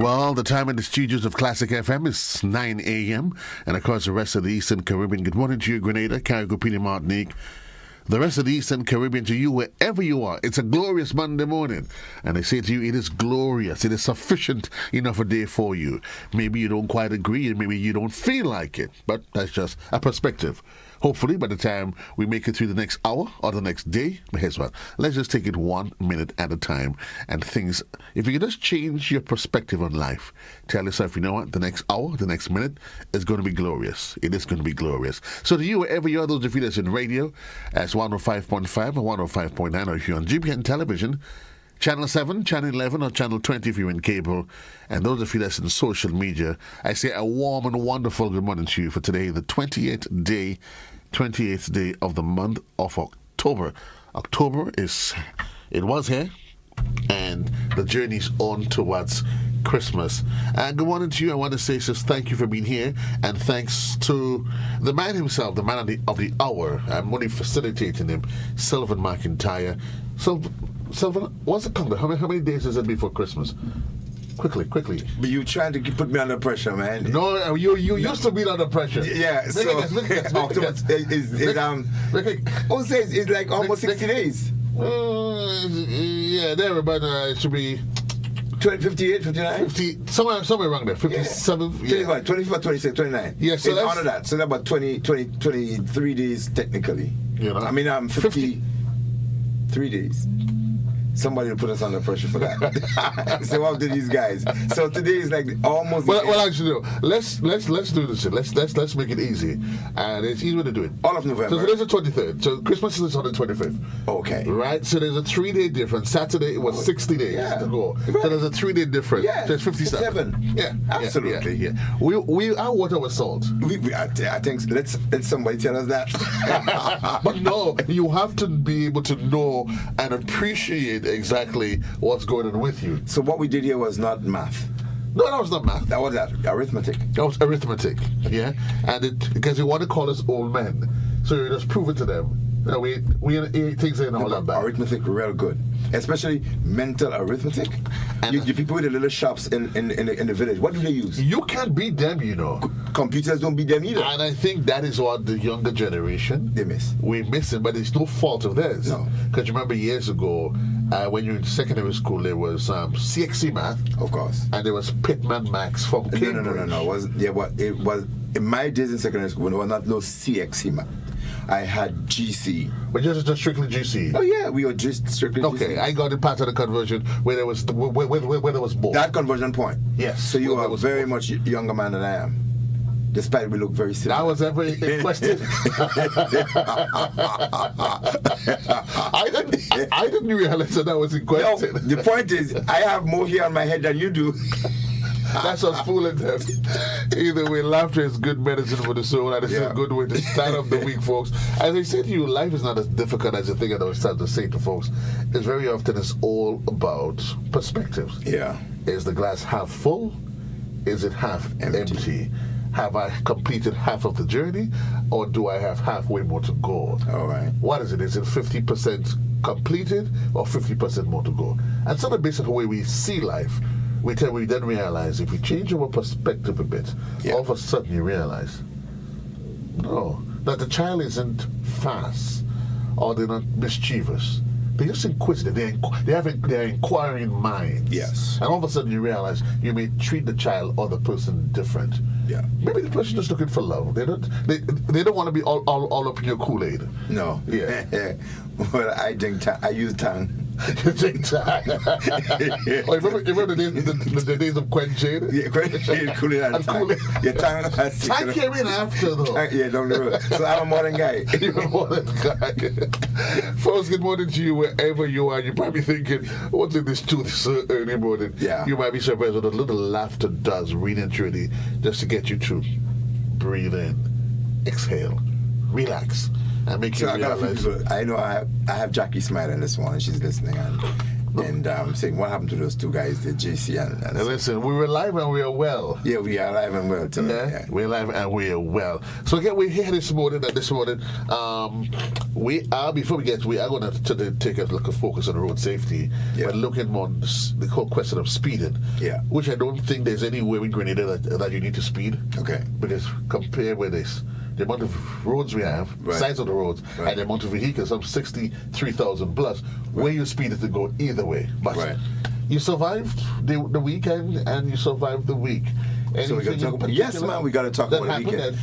Well, the time in the studios of Classic FM is 9 a.m. And across the rest of the Eastern Caribbean, good morning to you, Grenada, Carigopini, Martinique. The rest of the Eastern Caribbean, to you, wherever you are, it's a glorious Monday morning. And I say to you, it is glorious. It is sufficient enough a day for you. Maybe you don't quite agree, and maybe you don't feel like it. But that's just a perspective. Hopefully, by the time we make it through the next hour or the next day, but here's what. Let's just take it 1 minute at a time. And things, if you can just change your perspective on life, tell yourself, you know what, the next hour, the next minute is going to be glorious. It is going to be glorious. So to you, wherever you are, those of you that's in radio, as 105.5 or 105.9, or if you're on GBN television, Channel 7, Channel 11, or Channel 20 if you're in cable. And those of you that's in social media, I say a warm and wonderful good morning to you for today, the 28th day of the month of October. October it was here, and the journey's on towards Christmas. And good morning to you. I want to say just thank you for being here, and thanks to the man himself, the man of the hour. I'm only facilitating him, Sylvan McIntyre. Sylvan, what's the calendar? How many days is it before Christmas? Quickly. But you trying to put me under pressure, man. No, you used to be under pressure. Yeah, October is like almost 60 days. Yeah, there, but it should be 58, 59? 50, somewhere around there. 57. Yeah. 24, 26, 29. Yeah, so it's under that. So that's about 23 days technically. You know? I mean, 53 days. Somebody will put us under pressure for that. So what do these guys? So today is like almost. Well, actually, no. Let's do this. Let's make it easy, and it's easier to do it. All of November. So today's the 23rd. So Christmas is on the 25th. Okay. Right. So there's a 3-day difference. Saturday it was 60 days to go. Right. So there's a 3-day difference. Yeah. So it's 57. Yeah. Absolutely. Yeah. We are water with salt. I think let somebody tell us that. But no, you have to be able to know and appreciate exactly what's going on with you. So what we did here was not math. No, that was not math. That was arithmetic. That was arithmetic, yeah. And because they want to call us old men, so you just prove it to them. You know, we things ain't all that bad. Arithmetic real good, especially mental arithmetic. And you people with the little shops in the village, what do they use? You can't beat them, you know. Computers don't beat them either. And I think that is what the younger generation they miss. We miss it, but it's no fault of theirs. No, because you remember years ago, when you were in secondary school, there was CXC math, of course, and there was Pittman Max from Cambridge. No. It was in my days in secondary school. There was not no CXC math. I had GC. But just strictly GC? Oh yeah, we were just strictly GC. Okay, I got it part of the conversion where there was where there was both. That conversion point. Yes. So you are very much younger man than I am, despite we look very similar. That was ever a question. I didn't realize that was in question. No, the point is, I have more hair on my head than you do. That's us fooling them. Either way, laughter is good medicine for the soul, and it's a good way to start off the week, folks. As I said to you, life is not as difficult as you think. I was starting to say to folks, it's very often it's all about perspectives. Yeah. Is the glass half full? Is it half empty? Have I completed half of the journey, or do I have halfway more to go? All right. What is it? Is it 50% completed or 50% more to go? And sort of based on the way we see life, we then realize if we change our perspective a bit, all of a sudden you realize, no, that the child isn't fast or they're not mischievous. They're just inquisitive. They have their inquiring minds. Yes. And all of a sudden you realize you may treat the child or the person different. Yeah. Maybe the person just looking for love. They don't want to be all up in your Kool-Aid. No. Yeah. Well, I use tongue. You drink tongue. Remember the days of quenching? Yeah, quenching, Kool-Aid and tongue. Your tongue has tongue came in after though. Don't know. So I'm a modern guy. You're a modern guy. Folks, good morning to you wherever you are. You're probably thinking, what's in this tooth so early morning? Yeah. You might be surprised what a little laughter does, really and truly, just to get you to breathe in, exhale, relax, and make you realize. I know I have Jackie smiling this morning. She's listening, and saying, what happened to those two guys, the JC and And listen, we were alive and we are well. yeah, we are alive and well today. Yeah, we're alive and we are well. So again, we're here this morning. We are going to take a look at focus on road safety, but looking more on the whole question of speeding. Yeah. Which I don't think there's anywhere in Grenada that you need to speed. Okay. Because compare with this, the amount of roads we have, size of the roads, and the amount of vehicles, some 63,000 plus, where you speed it to go either way. But you survived the weekend and you survived the week. So we got to talk about, yes, man, we got to talk about the weekend.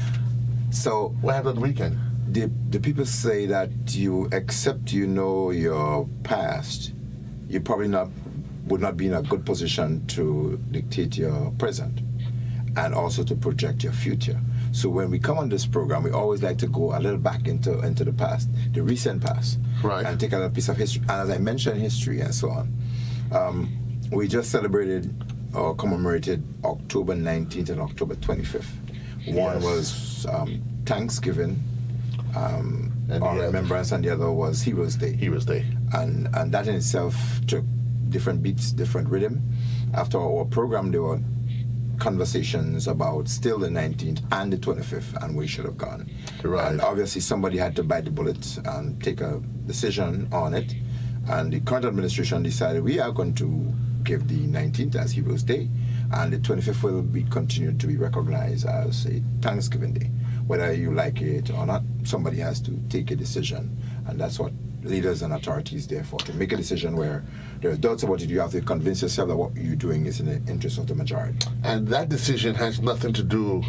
So what happened on the weekend? The people say that except you know your past, you probably would not be in a good position to dictate your present and also to project your future. So when we come on this program, we always like to go a little back into the past, the recent past, and take a little piece of history. And as I mentioned, history and so on. We just celebrated or commemorated October 19th and October 25th. One was Thanksgiving, or Remembrance, and the other was Heroes Day. Heroes Day. And that in itself took different beats, different rhythm. After our program, there were conversations about still the 19th and the 25th and where we should have gone. And obviously somebody had to bite the bullet and take a decision on it. And the current administration decided we are going to give the 19th as Heroes Day, and the 25th will be continued to be recognized as a Thanksgiving Day. Whether you like it or not, somebody has to take a decision, and that's what leaders and authorities there for, to make a decision where there's doubts about it. You have to convince yourself that what you're doing is in the interest of the majority. And that decision has nothing to do,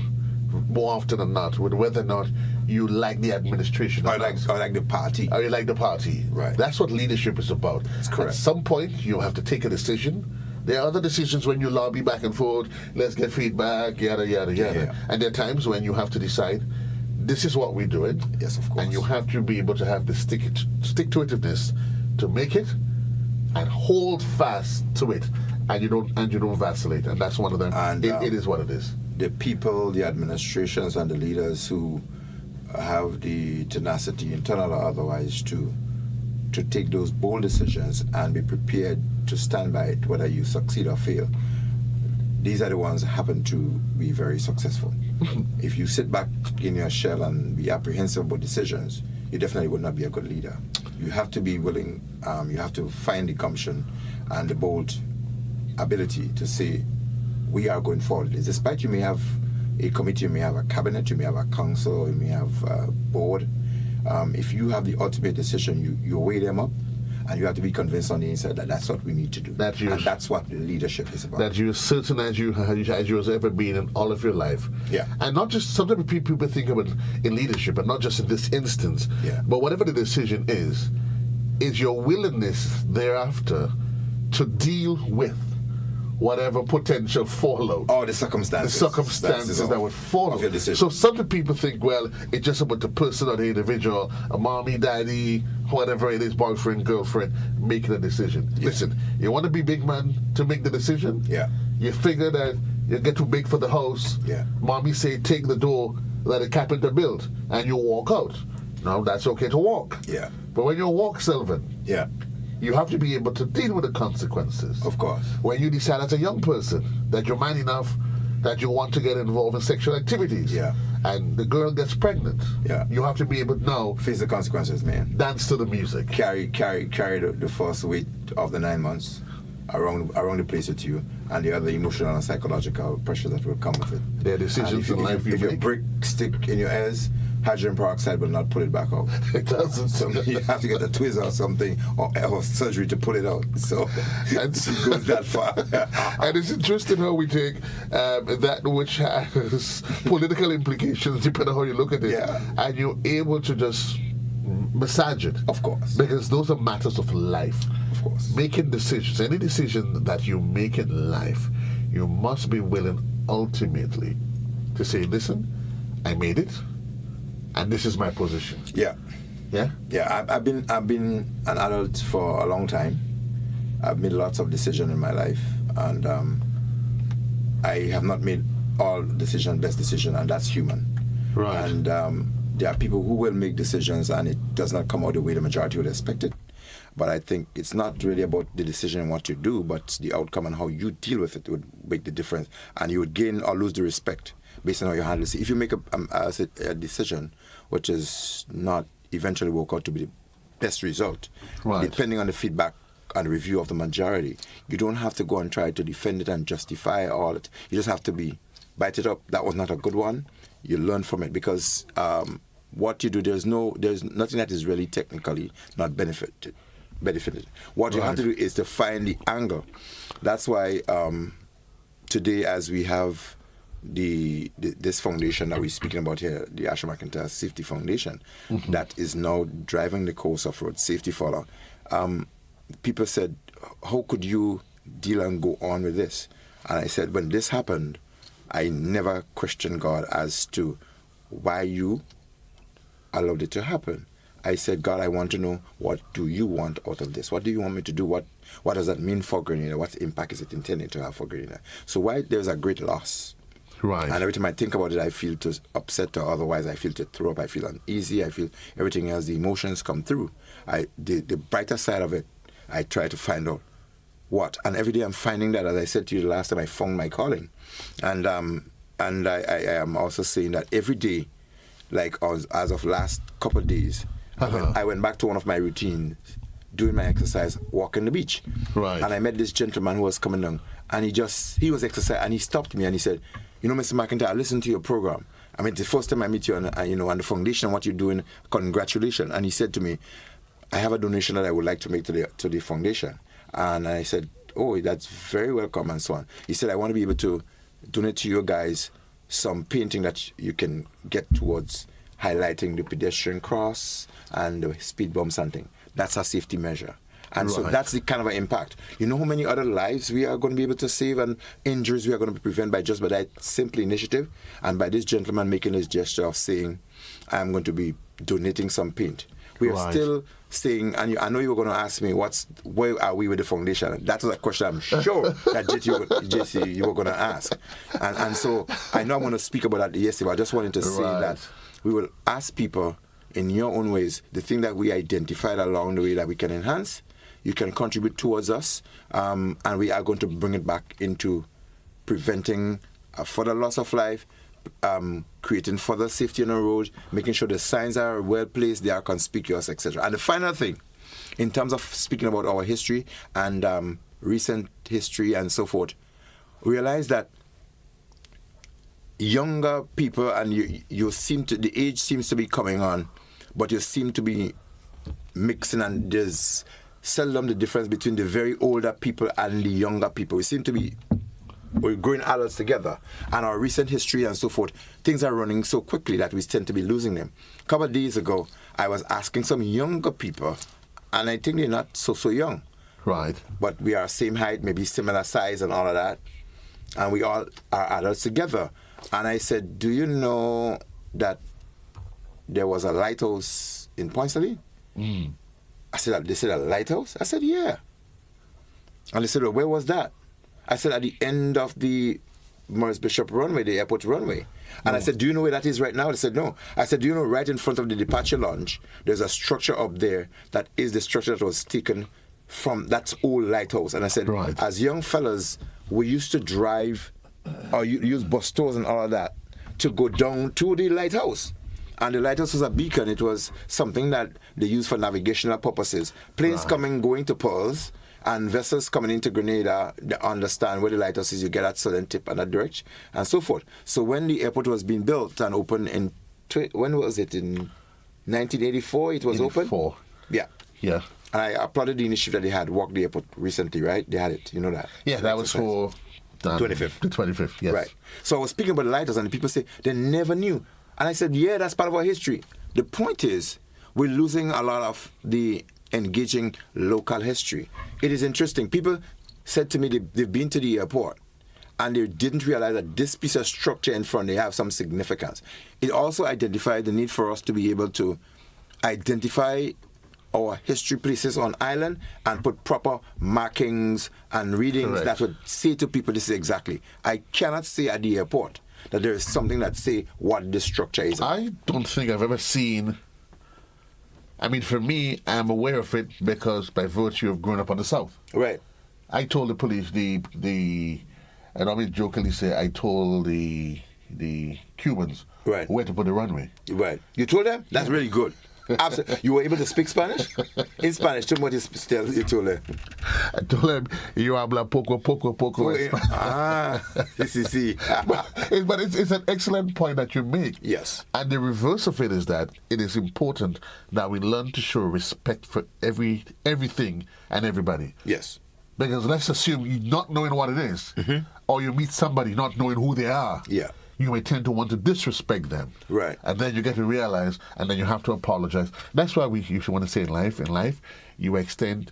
more often than not, with whether or not you like the administration or like the party. Or you like the party. Right. That's what leadership is about. That's correct. At some point, you have to take a decision. There are other decisions when you lobby back and forth, let's get feedback, yada, yada, yada. Yeah. And there are times when you have to decide, this is what we're doing. Yes, of course. And you have to be able to have the stick-to-itiveness to make it and hold fast to it. And you don't vacillate. And that's one of them. And it is what it is. The people, the administrations, and the leaders who have the tenacity, internal or otherwise, to take those bold decisions and be prepared to stand by it, whether you succeed or fail, these are the ones that happen to be very successful. If you sit back in your shell and be apprehensive about decisions, you definitely would not be a good leader. You have to be willing, you have to find the gumption and the bold ability to say, we are going forward. Despite you may have a committee, you may have a cabinet, you may have a council, you may have a board. If you have the ultimate decision, you weigh them up, and you have to be convinced on the inside that that's what we need to do. And that's what leadership is about. That you're certain as you has ever been in all of your life. Yeah. And not just, sometimes people think of it in leadership, and not just in this instance, but whatever the decision is your willingness thereafter to deal with whatever potential fallout. Or the circumstances. The circumstances that would follow. Of your decision. So some people think, well, it's just about the person or the individual, a mommy, daddy, whatever it is, boyfriend, girlfriend, making a decision. Yeah. Listen, you want to be big man to make the decision? Yeah. You figure that you get too big for the house. Yeah. Mommy say, take the door that the carpenter built, and you walk out. Now, that's okay to walk. Yeah. But when you walk, Sylvan, you have to be able to deal with the consequences. Of course. When you decide as a young person that you're man enough that you want to get involved in sexual activities, and the girl gets pregnant, you have to be able to now face the consequences, man. Dance to the music. Carry the first weight of the 9 months around the place with you, and the other emotional and psychological pressure that will come with it. There are decisions in life you make. If your brick stick in your ears, hydrogen peroxide will not pull it back out. It doesn't. So you have to get a tweezer or something, or surgery to pull it out. So it goes that far. And it's interesting how we take that which has political implications, depending on how you look at it, and you're able to just massage it. Of course. Because those are matters of life. Of course. Making decisions, any decision that you make in life, you must be willing ultimately to say, listen, I made it, and this is my position. Yeah. I've been an adult for a long time. I've made lots of decisions in my life, and I have not made all decisions best decision, and that's human. Right. And there are people who will make decisions, and it does not come out the way the majority would expect it. But I think it's not really about the decision and what you do, but the outcome and how you deal with it would make the difference. And you would gain or lose the respect based on how you handle it. If you make a decision which is not eventually work out to be the best result, depending on the feedback and review of the majority, you don't have to go and try to defend it and justify all it. You just have to bite it up. That was not a good one. You learn from it, because what you do, there's nothing that is really technically not benefited. What you have to do is to find the angle. That's why today, as we have this foundation that we're speaking about here, the Asher McIntyre Safety Foundation, that is now driving the course of road safety for long. People said, how could you deal and go on with this? And I said, when this happened, I never questioned God as to why you allowed it to happen. I said, God, I want to know, what do you want out of this? What do you want me to do? What does that mean for Grenada? What impact is it intended to have for Grenada? So why there's a great loss. Right. And every time I think about it, I feel too upset, or otherwise I feel to throw up, I feel uneasy, I feel everything else, the emotions come through. The brighter side of it, I try to find out what. And every day I'm finding that, as I said to you the last time, I found my calling. And I am also saying that every day, like as of last couple of days, I went back to one of my routines, doing my exercise, walking the beach. Right. And I met this gentleman who was coming down, and he was exercising, and he stopped me and he said, you know, Mr. McIntyre, I listened to your program. I mean, the first time I meet you on the foundation, what you're doing, congratulations. And he said to me, I have a donation that I would like to make to the foundation. And I said, oh, that's very welcome, and so on. He said, I want to be able to donate to you guys some painting that you can get towards highlighting the pedestrian cross and the speed bumps and things. That's a safety measure. And so that's the kind of an impact. You know how many other lives we are going to be able to save and injuries we are going to prevent by just by that simple initiative, and by this gentleman making his gesture of saying, I'm going to be donating some paint. We are still saying, and I know you were going to ask me, where are we with the foundation? That was a question I'm sure that JC, you were going to ask. And so I know I'm going to speak about that yesterday, but I just wanted to say that we will ask people in your own ways the thing that we identified along the way that we can enhance. You can contribute towards us, and we are going to bring it back into preventing further loss of life, creating further safety on the road, making sure the signs are well placed, they are conspicuous, etc. And the final thing, in terms of speaking about our history and recent history and so forth, realize that younger people, and the age seems to be coming on, but you seem to be mixing, and there's seldom the difference between the very older people and the younger people. We're growing adults together, and our recent history and so forth, things are running so quickly that we tend to be losing them. A couple of days ago, I was asking some younger people, and I think they're not so young. Right. But we are same height, maybe similar size and all of that, and we all are adults together. And I said, do you know that there was a lighthouse in Point Saline? They said, a lighthouse? I said, yeah. And they said, well, where was that? I said, at the end of the Morris Bishop runway, the airport runway. And I said, do you know where that is right now? They said, no. I said, do you know right in front of the departure lounge, there's a structure up there that is the structure that was taken from that old lighthouse. And I said, as young fellas, we used to drive or use bus tours and all of that to go down to the lighthouse. And the lighthouse was a beacon. It was something that they used for navigational purposes. Planes going to Pearls, and vessels coming into Grenada, they understand where the lighthouse is, you get that southern tip and that direction, and so forth. So when the airport was being built and opened when was it? In 1984 it was 84. Open? Yeah. And I applauded the initiative that they had, Walk the Airport, recently, right? They had it, you know that? Yeah, that was for 25th. The 25th, yes. Right. So I was speaking about the lighthouse, and the people say they never knew. And I said, yeah, that's part of our history. The point is, we're losing a lot of the engaging local history. It is interesting. People said to me they've been to the airport and they didn't realize that this piece of structure in front, they have some significance. It also identified the need for us to be able to identify our history places on island and put proper markings and readings that would say to people, this is exactly. I cannot say at the airport that there is something that say what this structure is. I don't think I've ever seen I mean, for me, I'm aware of it because by virtue of growing up on the South. Right. I told the police, I always jokingly say, I told the Cubans Right. where to put the runway. Right. You told them? That's really good. Absolutely. You were able to speak Spanish? In Spanish, tell me what you told them. I told them, you habla poco. Sí. But it's an excellent point that you make. Yes. And the reverse of it is that it is important that we learn to show respect for everything and everybody. Yes. Because let's assume you not knowing what it is, or you meet somebody not knowing who they are. Yeah. You may tend to want to disrespect them. Right. And then you get to realize, and then you have to apologize. That's why we usually want to say in life, you extend,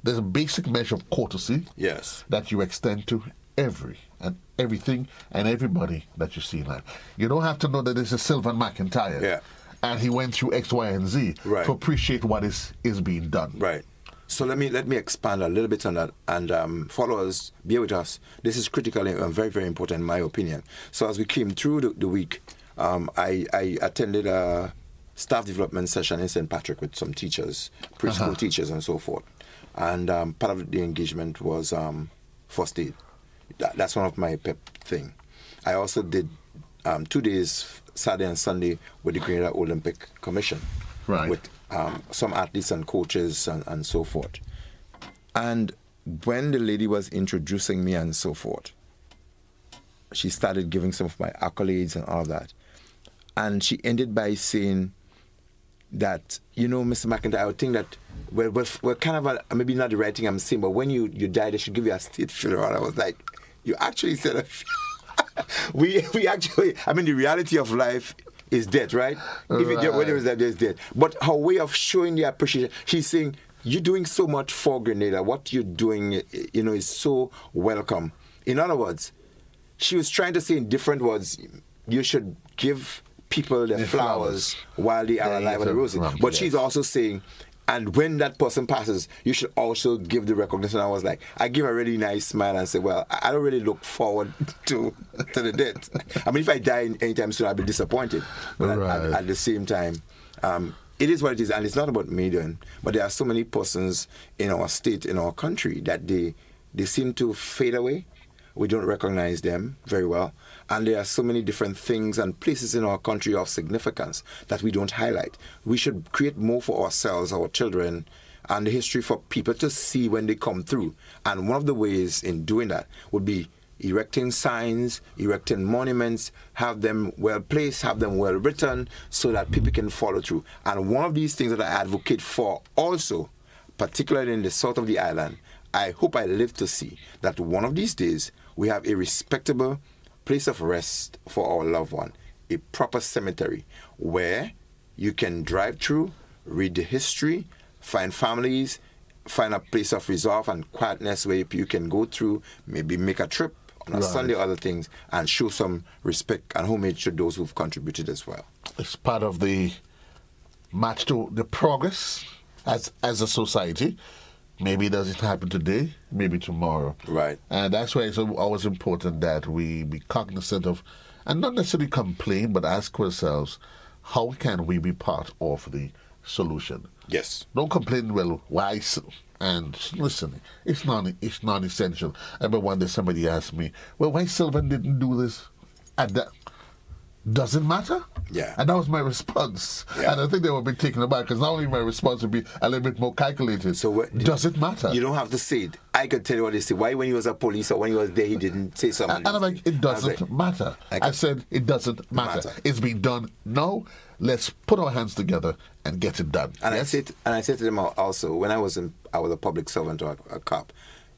there's a basic measure of courtesy. Yes. That you extend to everything and everybody that you see in life. You don't have to know that this is Sylvan McIntyre. Yeah. And he went through X, Y, and Z Right. to appreciate what is being done. Right. So let me expand a little bit on that, and followers, bear with us. This is critical and very, very important in my opinion. So as we came through the week, I attended a staff development session in St. Patrick with some teachers, preschool teachers and so forth. And part of the engagement was first aid. That's one of my pep thing. I also did 2 days, Saturday and Sunday, with the Grenada Olympic Commission. Right. With some athletes and coaches and so forth. And when the lady was introducing me and so forth, she started giving some of my accolades and all of that. And she ended by saying that, Mr. McIntyre, I would think that we're kind of maybe not the right thing I'm saying, but when you die, they should give you a state funeral. I was like, you actually said we actually, the reality of life is death, right? If it, whether it's that, there's death. But her way of showing the appreciation, she's saying, you're doing so much for Grenada. What you're doing, is so welcome. In other words, she was trying to say in different words, you should give people their flowers while they are alive on the roses. But she's also saying, and when that person passes, you should also give the recognition. I was like, I give a really nice smile and say, well, I don't really look forward to the death. If I die anytime soon, I'll be disappointed. But at the same time, it is what it is. And it's not about me doing, but there are so many persons in our state, in our country, that they seem to fade away. We don't recognize them very well. And there are so many different things and places in our country of significance that we don't highlight. We should create more for ourselves, our children, and the history for people to see when they come through. And one of the ways in doing that would be erecting signs, erecting monuments, have them well placed, have them well written, so that people can follow through. And one of these things that I advocate for also, particularly in the south of the island, I hope I live to see that one of these days we have a respectable place of rest for our loved one, a proper cemetery where you can drive through, read the history, find families, find a place of resolve and quietness where you can go through, maybe make a trip on a Sunday, other things, and show some respect and homage to those who've contributed as well. It's part of the match to the progress as a society. Maybe it doesn't happen today, maybe tomorrow. Right. And that's why it's always important that we be cognizant of, and not necessarily complain, but ask ourselves, how can we be part of the solution? Yes. Don't complain, well, why? And listen, it's non-essential. I remember one day somebody asked me, well, why Sylvan didn't do this at that? Does it matter? Yeah. And that was my response. Yeah. And I think they were a bit taken aback because not only my response would be a little bit more calculated. So does it matter? You don't have to say it. I could tell you what they say. Why when he was a police or when he was there he didn't say something? And I'm like, it doesn't matter. I said, it doesn't matter. It's been done. Now, let's put our hands together and get it done. And yes? I said to them also, when I was a public servant or a cop,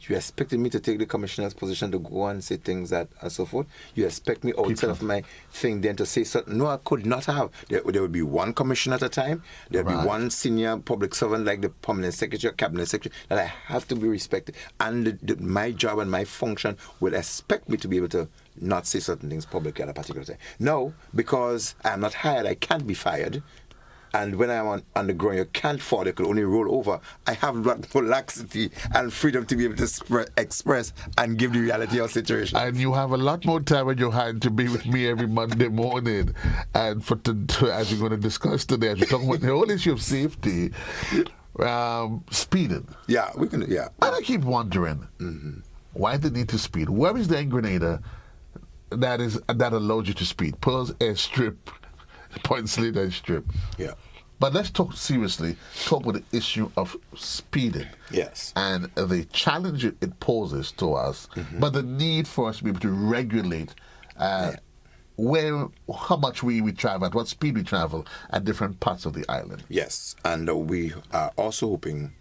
you expected me to take the commissioner's position to go and say things that and so forth. You expect me outside of my thing then to say something. No, I could not have. There would be one commissioner at a time. There would be one senior public servant like the permanent secretary or cabinet secretary that I have to be respected. And my job and my function will expect me to be able to not say certain things publicly at a particular time. No, because I'm not hired, I can't be fired. And when I'm on the ground, you can't fall, you can only roll over. I have that laxity and freedom to be able to express and give the reality of situation. And you have a lot more time in your hand to be with me every Monday morning. And as we're going to discuss today, as we're talking about the whole issue of safety, speeding. Yeah, we can. Yeah. And I keep wondering why they need to speed. Where is the Grenada that allows you to speed? Pearls Airstrip, Point Slate Airstrip. Yeah. But let's talk seriously. Talk about the issue of speeding. Yes. And the challenge it poses to us, but the need for us to be able to regulate how much we travel, at what speed we travel at different parts of the island. Yes, and we are also hoping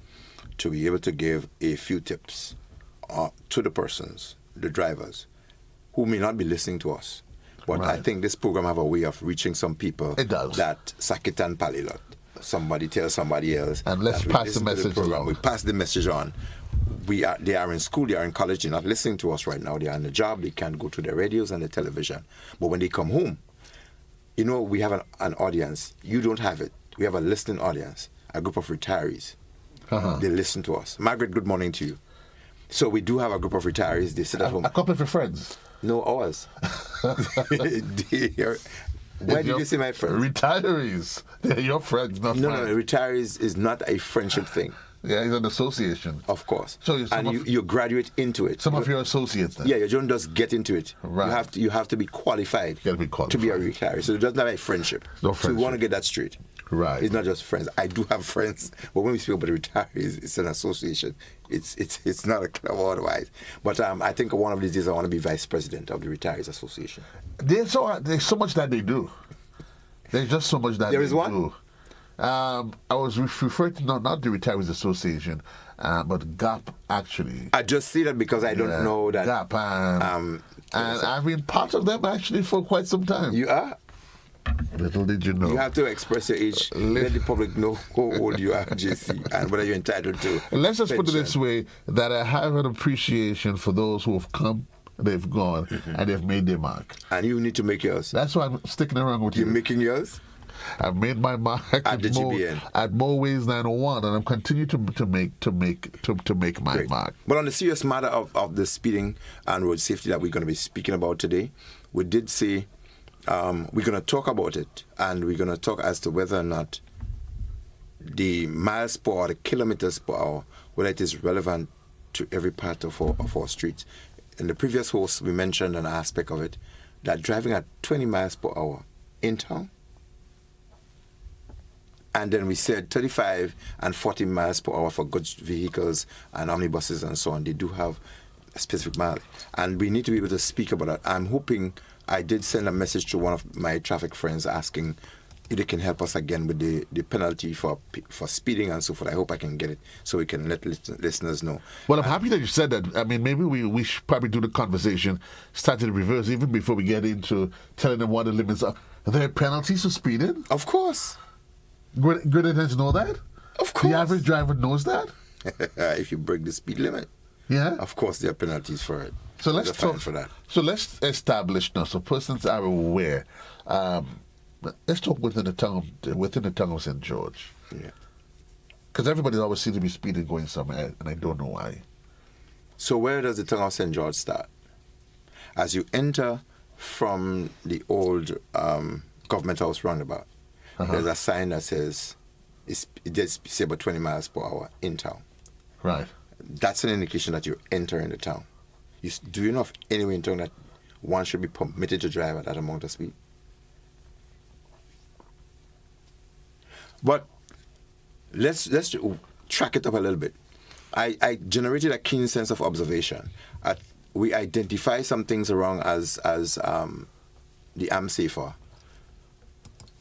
to be able to give a few tips to the persons, the drivers, who may not be listening to us. But Right. I think this program have a way of reaching some people. It does. That Sakitan Palilot. Somebody tells somebody else. And let's that we pass the listen to message program. along. We pass the message on. They are in school, they are in college, they're not listening to us right now. They are on the job, they can't go to their radios and the television. But when they come home, we have an audience. You don't have it. We have a listening audience, a group of retirees. They listen to us. Margaret, good morning to you. So we do have a group of retirees. They sit at home. A couple of your friends. No, ours. Why did you say my friends? Retirees. They're your friends, not No, mine. retirees is not a friendship thing. Yeah, it's an association. Of course. So you graduate into it. Some of your associates then. Yeah, you don't just get into it. Right. You have to be qualified. You gotta be qualified. To be a retiree. So it doesn't have a friendship. No So friendship. we want to get that straight. Right. It's not just friends. I do have friends, but when we speak about the retirees, it's an association. It's not a club or otherwise. But I think one of these days I want to be vice president of the Retirees Association. There's so much that they do. There's just so much that There they is what? do. I was referring to not the Retirees Association, but GAP actually. I just see that because I don't know that. GAP. And I've been part of them actually for quite some time. You are? Little did you know. You have to express your age. Let the public know how old you are, JC, and whether you're entitled to. Let's just put it pension. this way, that I have an appreciation for those who have come, they've gone, and they've made their mark. And you need to make yours. That's why I'm sticking around with You're you. making yours? I've made my mark At the GBN. at more ways than one, and I'm continuing to make my Great. mark. But on the serious matter of the speeding and road safety that we're going to be speaking about today, we did say we're going to talk about it, and we're going to talk as to whether or not the miles per hour, the kilometers per hour, whether it is relevant to every part of our streets. In the previous host, we mentioned an aspect of it, that driving at 20 miles per hour in town, and then we said 35 and 40 miles per hour for goods vehicles and omnibuses and so on. They do have a specific mile. And we need to be able to speak about that. I'm hoping, I did send a message to one of my traffic friends asking if they can help us again with the penalty for speeding and so forth. I hope I can get it so we can let listeners know. Well, I'm happy that you said that. I mean, maybe we should probably do the conversation, start in reverse, even before we get into telling them what the limits are. Are there penalties for speeding? Of course. Grenadians know that? Of course. The average driver knows that? If you break the speed limit, Yeah. of course there are penalties for it. So let's There's a fine talk for that. So let's establish now, so persons are aware. Let's talk within the town of St. George, Yeah. because everybody always seems to be speeding going somewhere, and I don't know why. So where does the town of St. George start? As you enter from the old government house roundabout, there's a sign that says it does say about 20 miles per hour in town. Right. That's an indication that you're entering the town. Do you know of anywhere in town that one should be permitted to drive at that amount of speed? But let's track it up a little bit. I generated a keen sense of observation. We identify some things wrong as the AMSAFER.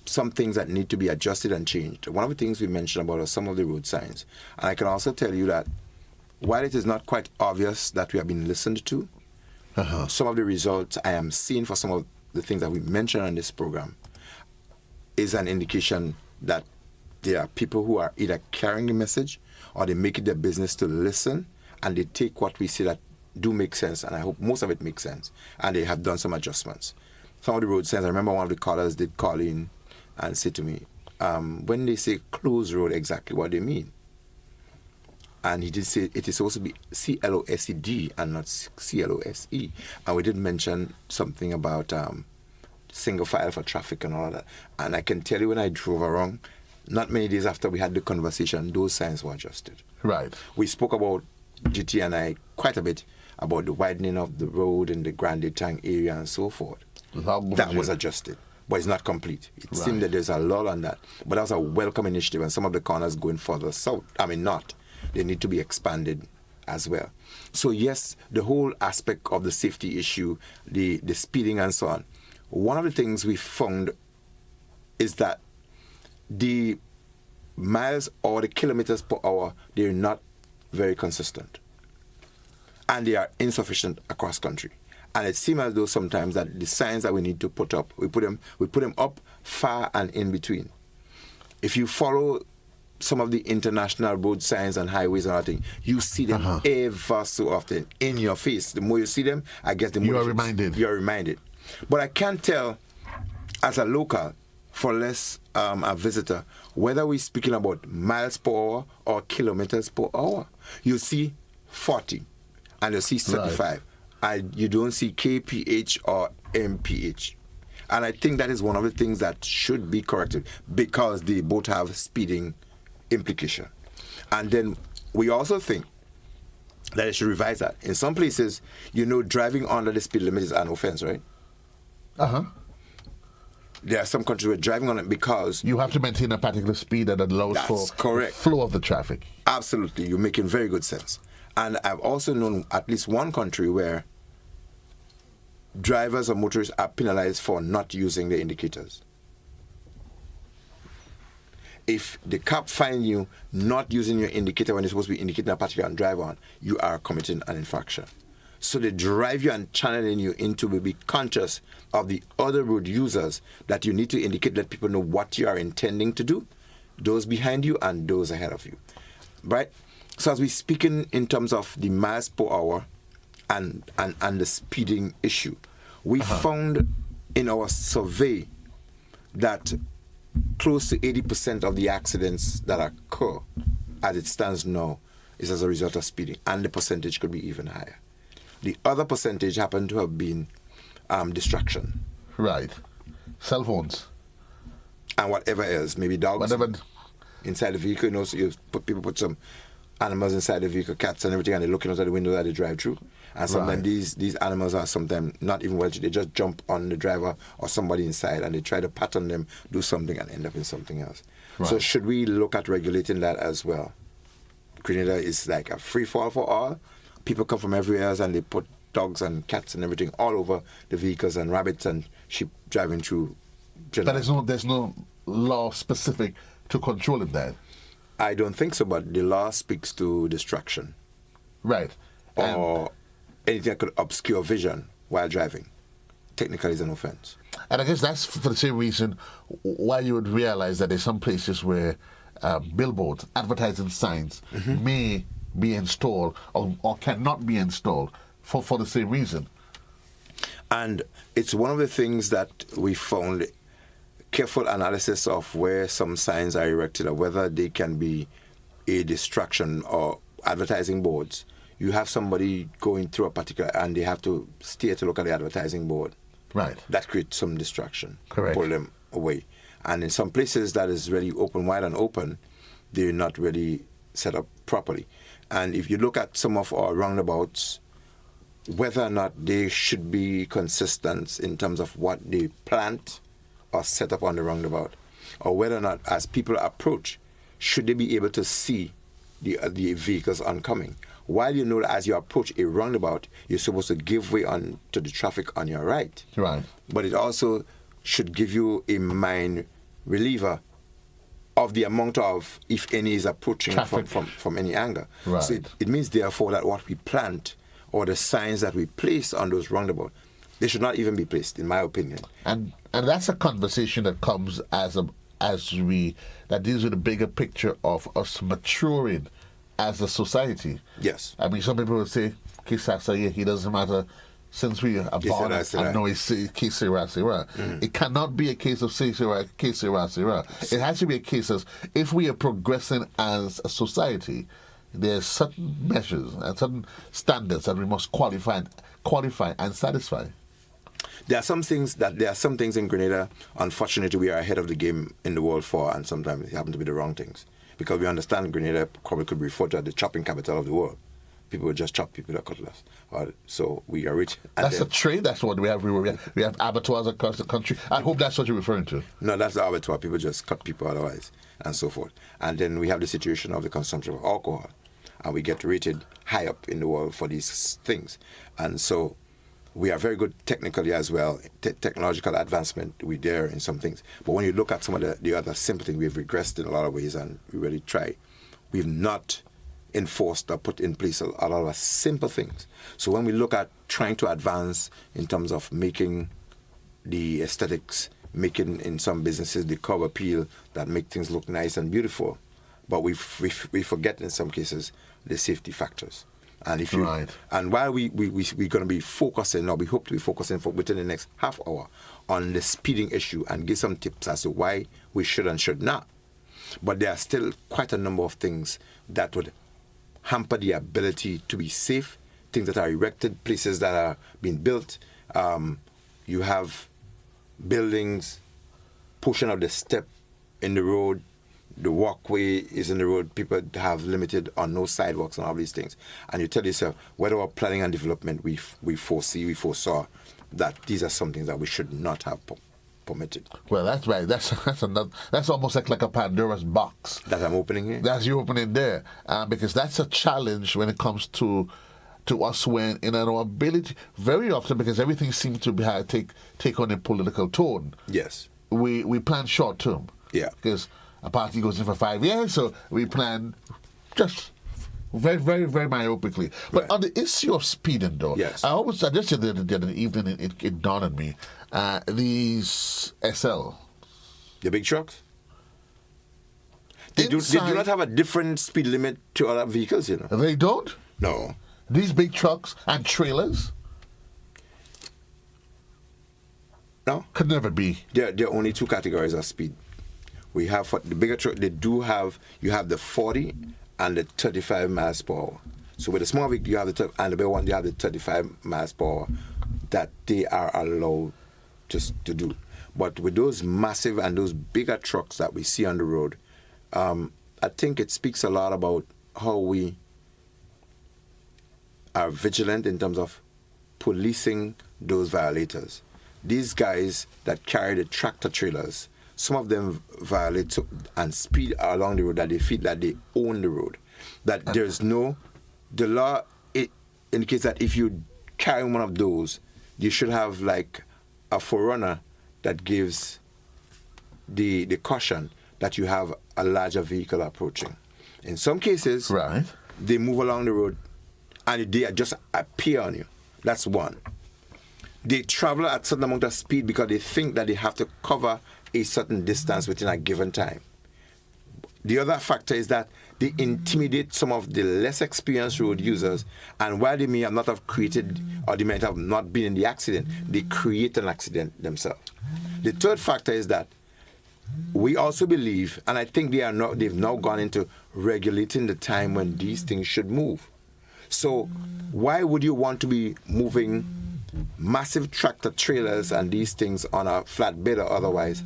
Some things that need to be adjusted and changed. One of the things we mentioned about are some of the road signs. And I can also tell you that while it is not quite obvious that we have been listened to, some of the results I am seeing for some of the things that we mentioned on this program is an indication that there are people who are either carrying the message or they make it their business to listen, and they take what we say that do make sense, and I hope most of it makes sense, and they have done some adjustments. Some of the road signs, I remember one of the callers did call in and say to me, when they say closed road, exactly what they mean. And he did say it is supposed to be CLOSED and not CLOSE. And we did mention something about single file for traffic and all of that. And I can tell you when I drove around, not many days after we had the conversation, those signs were adjusted. Right. We spoke about, GT and I, quite a bit about the widening of the road in the Grande Tang area and so forth. That was adjusted, but it's not complete. It seemed that there's a lull on that. But that was a welcome initiative, and some of the corners going further south, not. They need to be expanded as well. So yes, the whole aspect of the safety issue, the speeding and so on, one of the things we found is that the miles or the kilometers per hour, they're not very consistent. And they are insufficient across country. And it seems as though sometimes that the signs that we need to put up, we put them up far and in between. If you follow some of the international road signs and highways and everything, you see them ever so often in your face. The more you see them, I guess the more you are reminded. You are reminded. But I can't tell as a local, for less a visitor, whether we're speaking about miles per hour or kilometers per hour. You see 40 and you see 35. And you don't see kph or mph. And I think that is one of the things that should be corrected because they both have speeding implication. And then we also think that they should revise that. In some places, driving under the speed limit is an offense, right? There are some countries where driving on it because you have to maintain a particular speed that allows for flow of the traffic. Absolutely. You're making very good sense. And I've also known at least one country where drivers or motorists are penalized for not using the indicators. If the cop finds you not using your indicator when you're supposed to be indicating a particular drive on, you are committing an infraction. So they drive you and channeling you into be conscious of the other road users that you need to indicate, let people know what you are intending to do, those behind you and those ahead of you. Right? So as we speak in terms of the miles per hour and the speeding issue, we found in our survey that close to 80% of the accidents that occur as it stands now is as a result of speeding, and the percentage could be even higher. The other percentage happened to have been distraction. Right. Cell phones. And whatever else, maybe dogs inside the vehicle. So people put some animals inside the vehicle, cats and everything, and they're looking outside the window that they drive through. And sometimes these animals are sometimes not even well, they just jump on the driver or somebody inside and they try to pattern them, do something and end up in something else. Right. So should we look at regulating that as well? Grenada is like a free fall for all. People come from everywhere else and they put dogs and cats and everything all over the vehicles and rabbits and sheep driving through. But there's no law specific to controlling that. I don't think so, but the law speaks to distraction. Right. Or anything that could obscure vision while driving. Technically is an offense. And I guess that's for the same reason why you would realize that there's some places where billboards, advertising signs may be installed or cannot be installed for the same reason. And it's one of the things that we found, careful analysis of where some signs are erected or whether they can be a distraction or advertising boards. You have somebody going through a particular and they have to stay to look at the advertising board. Right. That creates some distraction. Correct. Pull them away. And in some places that is really open, wide and open, they're not really set up properly. And if you look at some of our roundabouts, whether or not they should be consistent in terms of what they plant or set up on the roundabout, or whether or not as people approach, should they be able to see the vehicles oncoming. While you know that as you approach a roundabout, you're supposed to give way to the traffic on your right. Right. But it also should give you a mind reliever of the amount of, if any, is approaching from any angle. Right. So it means, therefore, that what we plant or the signs that we place on those roundabouts, they should not even be placed, in my opinion. And that's a conversation that comes that deals with the bigger picture of us maturing as a society. Yes. I mean, some people would say, Kisasa, he doesn't matter. since we abound and know it's case sera. It cannot be a case of case sera. It has to be a case of, if we are progressing as a society, there's certain measures and certain standards that we must qualify and satisfy. There are some things in Grenada, unfortunately, we are ahead of the game in the world for, and sometimes it happen to be the wrong things. Because we understand Grenada probably could be referred to as the chopping capital of the world. People would just chop people with cutlass. So we are rich. That's a trade. That's what we have. We have abattoirs across the country. I hope that's what you're referring to. No, that's the abattoir. People just cut people otherwise, and so forth. And then we have the situation of the consumption of alcohol. And we get rated high up in the world for these things. And so we are very good technically as well. Technological advancement, we're there in some things. But when you look at some of the other simple things, we've regressed in a lot of ways, and we really try. We've not enforced or put in place a lot of simple things. So when we look at trying to advance in terms of making the aesthetics, making in some businesses the curb appeal that make things look nice and beautiful, but we forget in some cases the safety factors. And if you and while we're going to be focusing, or we hope to be focusing for within the next half hour on the speeding issue and give some tips as to why we should and should not. But there are still quite a number of things that would hamper the ability to be safe, things that are erected, places that are being built. You have buildings, portion of the step in the road, the walkway is in the road, people have limited or no sidewalks and all these things. And you tell yourself, whether we're planning and development, we foresaw that these are some things that we should not have permitted. Well, that's right. That's almost like a Pandora's box. That I'm opening here? That's you opening there. Because that's a challenge when it comes to us when in our ability, very often, because everything seems to take on a political tone. Yes. We plan short term. Yeah. Because a party goes in for 5 years, so we plan just very, very, very myopically. But on the issue of speeding, though, yes. I just the other evening, it dawned on me, these SL. The big trucks? They do not have a different speed limit to other vehicles, you know? They don't? No. These big trucks and trailers? No. Could never be. There are only two categories of speed. We have for the bigger truck, you have the 40 and the 35 miles per hour. So with the small vehicle, you have and the big one, you have the 35 miles per hour that they are allowed to do. But with those massive and those bigger trucks that we see on the road, I think it speaks a lot about how we are vigilant in terms of policing those violators. These guys that carry the tractor trailers, some of them violate and speed along the road that they feel that they own the road. That the law indicates that if you carry one of those, you should have like a forerunner that gives the caution that you have a larger vehicle approaching. In some cases, they move along the road and they just appear on you. That's one. They travel at a certain amount of speed because they think that they have to cover a certain distance within a given time. The other factor is that they intimidate some of the less experienced road users, and while they may have not have created, or they might have not been in the accident, they create an accident themselves. The third factor is that we also believe, and I think they've now gone into regulating the time when these things should move. So why would you want to be moving massive tractor trailers and these things on a flatbed or otherwise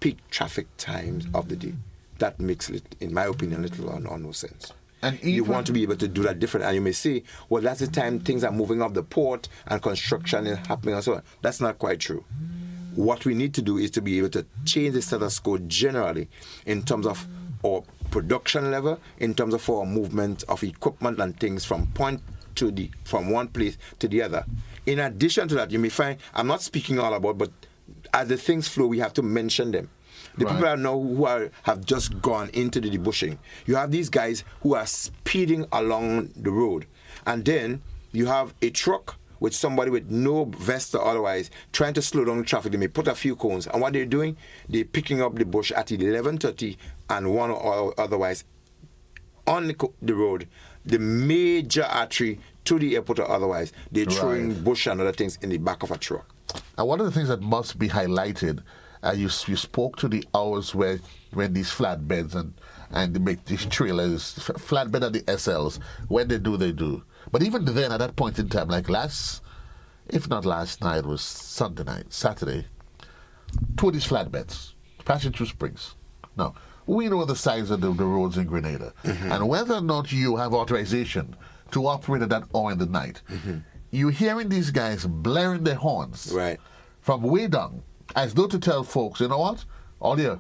peak traffic times of the day? That makes, in my opinion, little or no sense. And you want to be able to do that different. And you may say, well, that's the time things are moving off the port and construction is happening and so on. That's not quite true. What we need to do is to be able to change the status quo generally in terms of our production level, in terms of our movement of equipment and things from one place to the other. In addition to that, you may find, I'm not speaking all about, but as the things flow, we have to mention them. The people I know who have just gone into the debushing. You have these guys who are speeding along the road. And then you have a truck with somebody with no vest or otherwise trying to slow down the traffic. They may put a few cones. And what they're doing, they're picking up the bush at 11:30 and 1 or otherwise on the road, the major artery to the airport or otherwise, they're throwing Right. bush and other things in the back of a truck. And one of the things that must be highlighted, you spoke to the hours when these flatbeds and they make these trailers, flatbed and the SLs, when they do. But even then, at that point in time, like if not last night, it was Sunday night, Saturday, two of these flatbeds passing through Springs. Now, we know the size of the roads in Grenada, and whether or not you have authorization to operate at that hour in the night, you're hearing these guys blaring their horns Right. from way down, as though to tell folks, you know what, all here,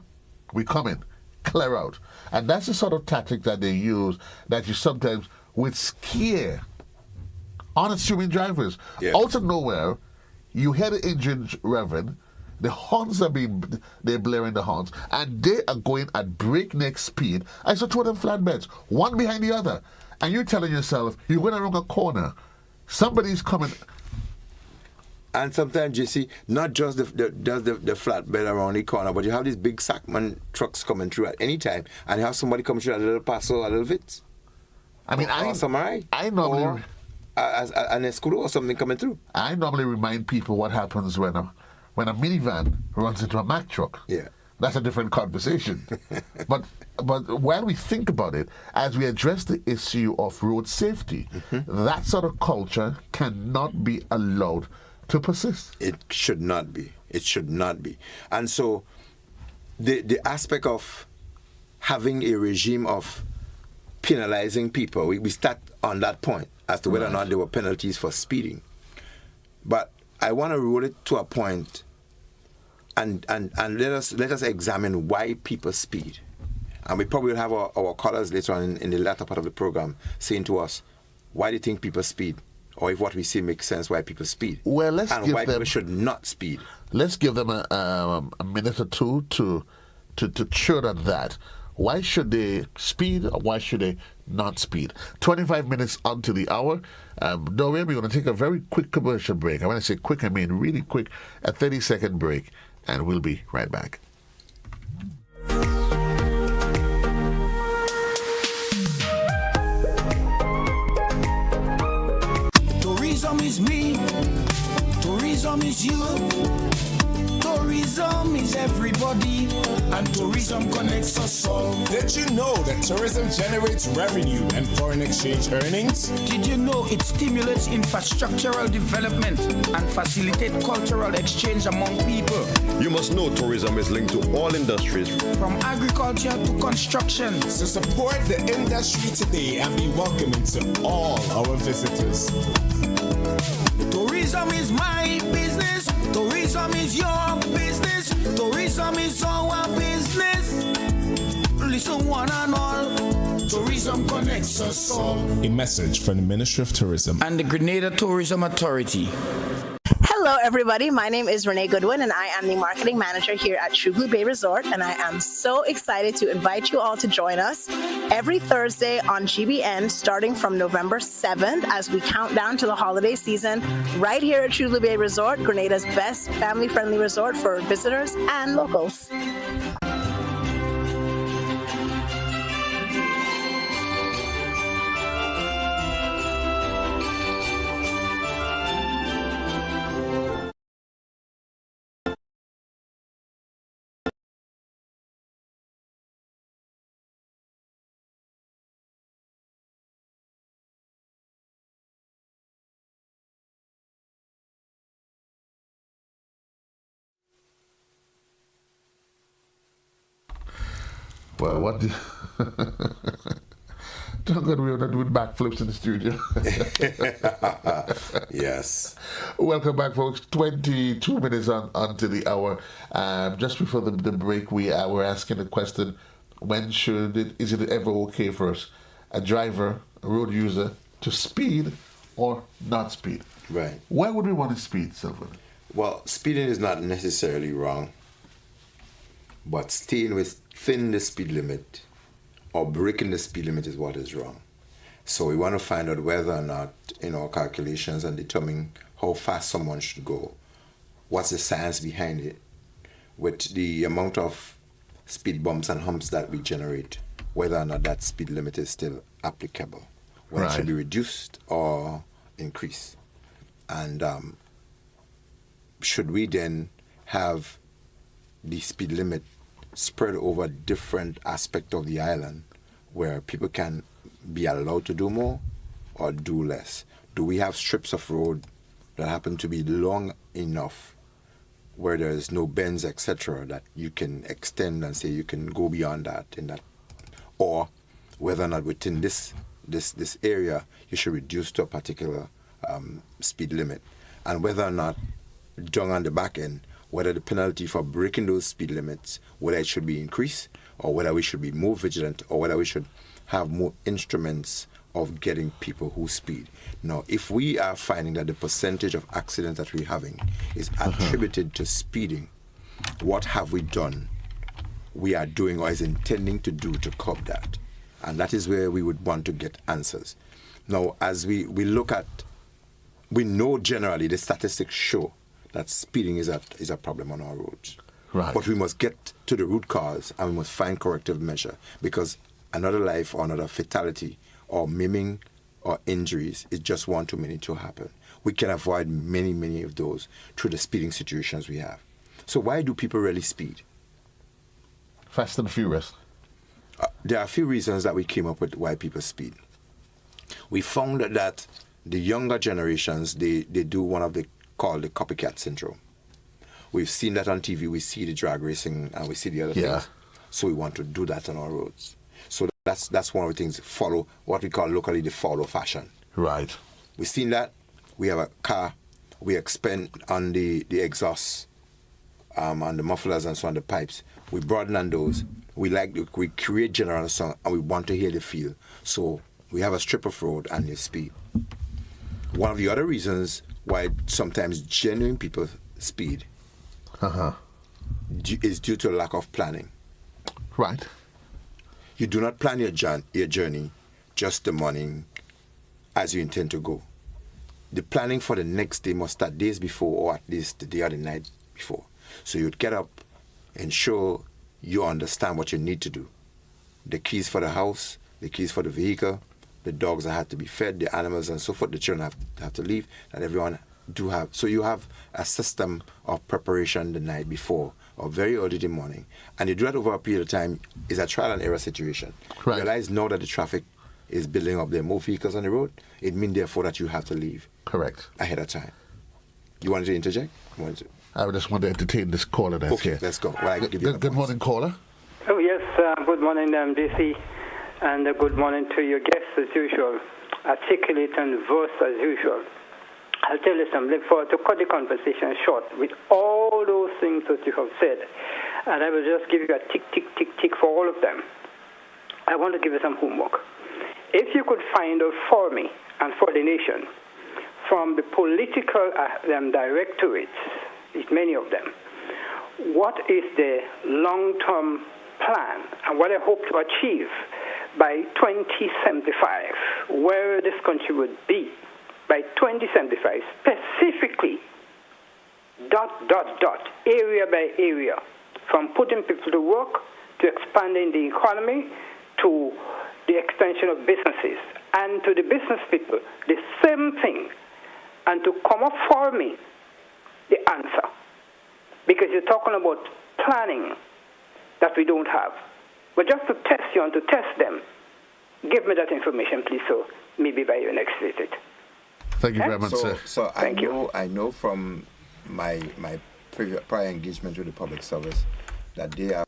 we coming, clear out. And that's the sort of tactic that they use that you sometimes would scare unassuming drivers. Yes. Out of nowhere, you hear the engine revving, the horns they're blaring the horns, and they are going at breakneck speed. I saw two of them flatbeds, one behind the other. And you're telling yourself, you're going around a corner, somebody's coming. And sometimes you see not just the flatbed around the corner, but you have these big Sackman trucks coming through at any time, and you have somebody coming through at a little Paso, a little Vitz. I mean, or Samurai. I normally... Or an Escudo or something coming through. I normally remind people what happens when a minivan runs into a Mack truck. Yeah. That's a different conversation. but while we think about it, as we address the issue of road safety, that sort of culture cannot be allowed to persist. It should not be. It should not be. And so the aspect of having a regime of penalizing people, we start on that point as to whether or not there were penalties for speeding. But I want to roll it to a point and let us examine why people speed. And we probably will have our callers later on in the latter part of the program saying to us, why do you think people speed? Or if what we say makes sense, why people speed. Well, let's and give why them, people should not speed. Let's give them a minute or two to chew on that. Why should they speed or why should they not speed? 25 minutes onto the hour. Dorian, we're going to take a very quick commercial break. And when I say quick, I mean really quick, a 30-second break, and we'll be right back. Tourism is me, tourism is you, tourism is everybody, and tourism connects us all. Did you know that tourism generates revenue and foreign exchange earnings? Did you know it stimulates infrastructural development and facilitates cultural exchange among people? You must know tourism is linked to all industries. From agriculture to construction. So support the industry today and be welcoming to all our visitors. Tourism is my business. Tourism is your business. Tourism is our business. Listen, one and all. Tourism connects us all. A message from the Ministry of Tourism And the Grenada Tourism Authority. Hello, everybody. My name is Renee Goodwin, and I am the marketing manager here at True Blue Bay Resort. And I am so excited to invite you all to join us every Thursday on GBN, starting from November 7th, as we count down to the holiday season, right here at True Blue Bay Resort, Grenada's best family-friendly resort for visitors and locals. Well, what did... Thank God we are not doing backflips in the studio. Yes. Welcome back, folks. 22 minutes onto the hour. Just before the break, we were asking the question, is it ever okay for us, a driver, a road user, to speed or not speed? Right. Why would we want to speed, Sylvan? Well, speeding is not necessarily wrong, but staying within the speed limit or breaking the speed limit is what is wrong. So we want to find out whether or not, in our calculations and determine how fast someone should go, what's the science behind it, with the amount of speed bumps and humps that we generate, whether or not that speed limit is still applicable, whether it should be reduced or increase. And should we then have the speed limit spread over different aspects of the island where people can be allowed to do more or do less? Do we have strips of road that happen to be long enough where there's no bends, etc., that you can extend and say you can go beyond that in that, or whether or not within this area you should reduce to a particular speed limit, and whether or not down on the back end, whether the penalty for breaking those speed limits, whether it should be increased, or whether we should be more vigilant, or whether we should have more instruments of getting people who speed. Now, if we are finding that the percentage of accidents that we're having is attributed to speeding, what have we done, we are doing or is intending to do to curb that? And that is where we would want to get answers. Now, as we look at, we know generally the statistics show that speeding is a problem on our roads. Right. But we must get to the root cause and we must find corrective measure, because another life or another fatality or maiming or injuries is just one too many to happen. We can avoid many, many of those through the speeding situations we have. So why do people really speed? Fast and Furious. There are a few reasons that we came up with why people speed. We found that the younger generations, they do one of the called the copycat syndrome. We've seen that on TV, we see the drag racing and we see the other things. So we want to do that on our roads. So that's one of the things, follow what we call locally the follow fashion. Right. We've seen that. We have a car, we expand on the exhausts, on the mufflers and so on, the pipes. We broaden on those. We create general sound and we want to hear the feel. So we have a strip of road and the speed. One of the other reasons why sometimes genuine people speed is due to a lack of planning. Right. You do not plan your journey just the morning as you intend to go. The planning for the next day must start days before, or at least the day or the night before. So you'd get up, ensure you understand what you need to do. The keys for the house, the keys for the vehicle, the dogs that have to be fed, the animals and so forth, the children have to leave, that everyone do have. So you have a system of preparation the night before or very early in the morning. And you do that over a period of time. Is a trial and error situation. Right. Realize now that the traffic is building up, there are more vehicles on the road. It means therefore that you have to leave. Correct. Ahead of time. You wanted to interject? I just want to entertain this caller that's Okay, here. let's go. Well, I can give you Good morning, caller. Oh, yes. Good morning, DC. And good morning to your guests, as usual. Articulate and verse, as usual. I'll tell you something. Look forward to cut the conversation short with all those things that you have said. And I will just give you a tick, tick, tick, tick for all of them. I want to give you some homework. If you could find out for me and for the nation from the political directorates, many of them, what is the long-term plan and what I hope to achieve by 2075, where this country would be by 2075, specifically, area by area, from putting people to work to expanding the economy to the extension of businesses, and to the business people, the same thing, and to come up for me the answer. Because you're talking about planning that we don't have. But just to test you and to test them, give me that information, please, so maybe by your next visit. Thank you very much, sir. So Thank you. I know from my prior engagement with the public service that they are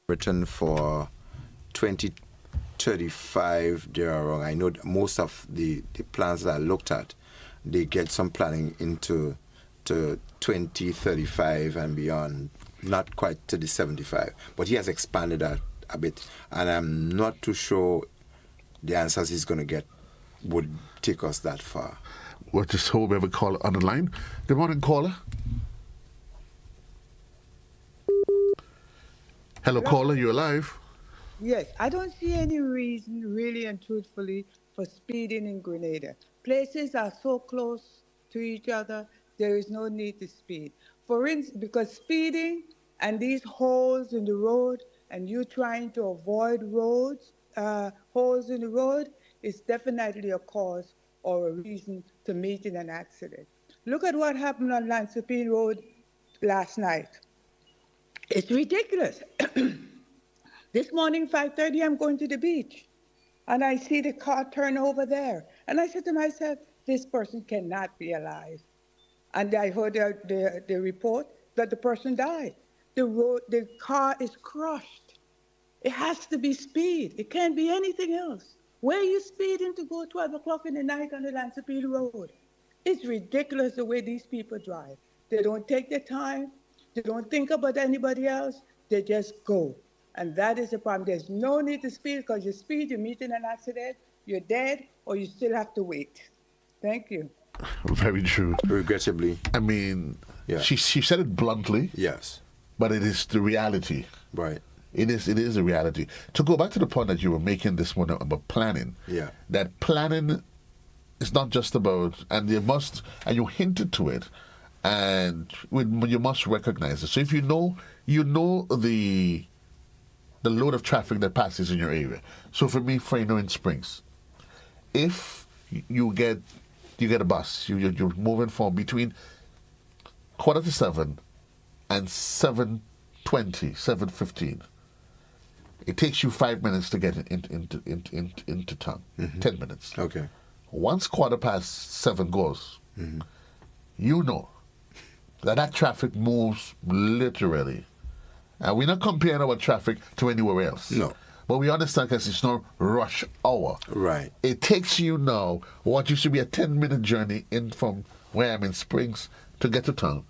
written for 2035. They are wrong. I know most of the plans that I looked at, they get some planning into 2035 and beyond, not quite to the 75. But he has expanded that a bit, and I'm not too sure the answers he's going to get would take us that far. We'll just hope we have a caller on the line. Good morning, caller. Hello, caller, you're alive. Yes, I don't see any reason, really and truthfully, for speeding in Grenada. Places are so close to each other, there is no need to speed. For instance, because speeding and these holes in the road and you trying to avoid holes in the road is definitely a cause or a reason to meet in an accident. Look at what happened on Lansopine Road last night. It's ridiculous. This morning, 5:30, I'm going to the beach, and I see the car turn over there. And I said to myself, this person cannot be alive. And I heard the report that the person died. The car is crushed. It has to be speed. It can't be anything else. Where are you speeding to go 12 o'clock in the night on the Lansopine Road? It's ridiculous the way these people drive. They don't take their time. They don't think about anybody else. They just go. And that is the problem. There's no need to speed, because you speed, you meet in an accident, you're dead, or you still have to wait. Thank you. Very true. Regrettably. I mean, Yeah. she said it bluntly, Yes. but it is the reality. Right. It is a reality. To go back to the point that you were making this morning about planning, Yeah. that planning is not just about, and you hinted to it, and you must recognize it. So if you know the load of traffic that passes in your area. So for me, in Springs, if you get a bus, you're moving from between 6:45 and 7:20, 7:15. It takes you 5 minutes to get into town. 10 minutes. Okay. Once 7:15 goes, you know that traffic moves literally. And we're not comparing our traffic to anywhere else. No. But we understand because it's not rush hour. Right. It takes you now what used to be a 10-minute journey in from where I'm in Springs to get to town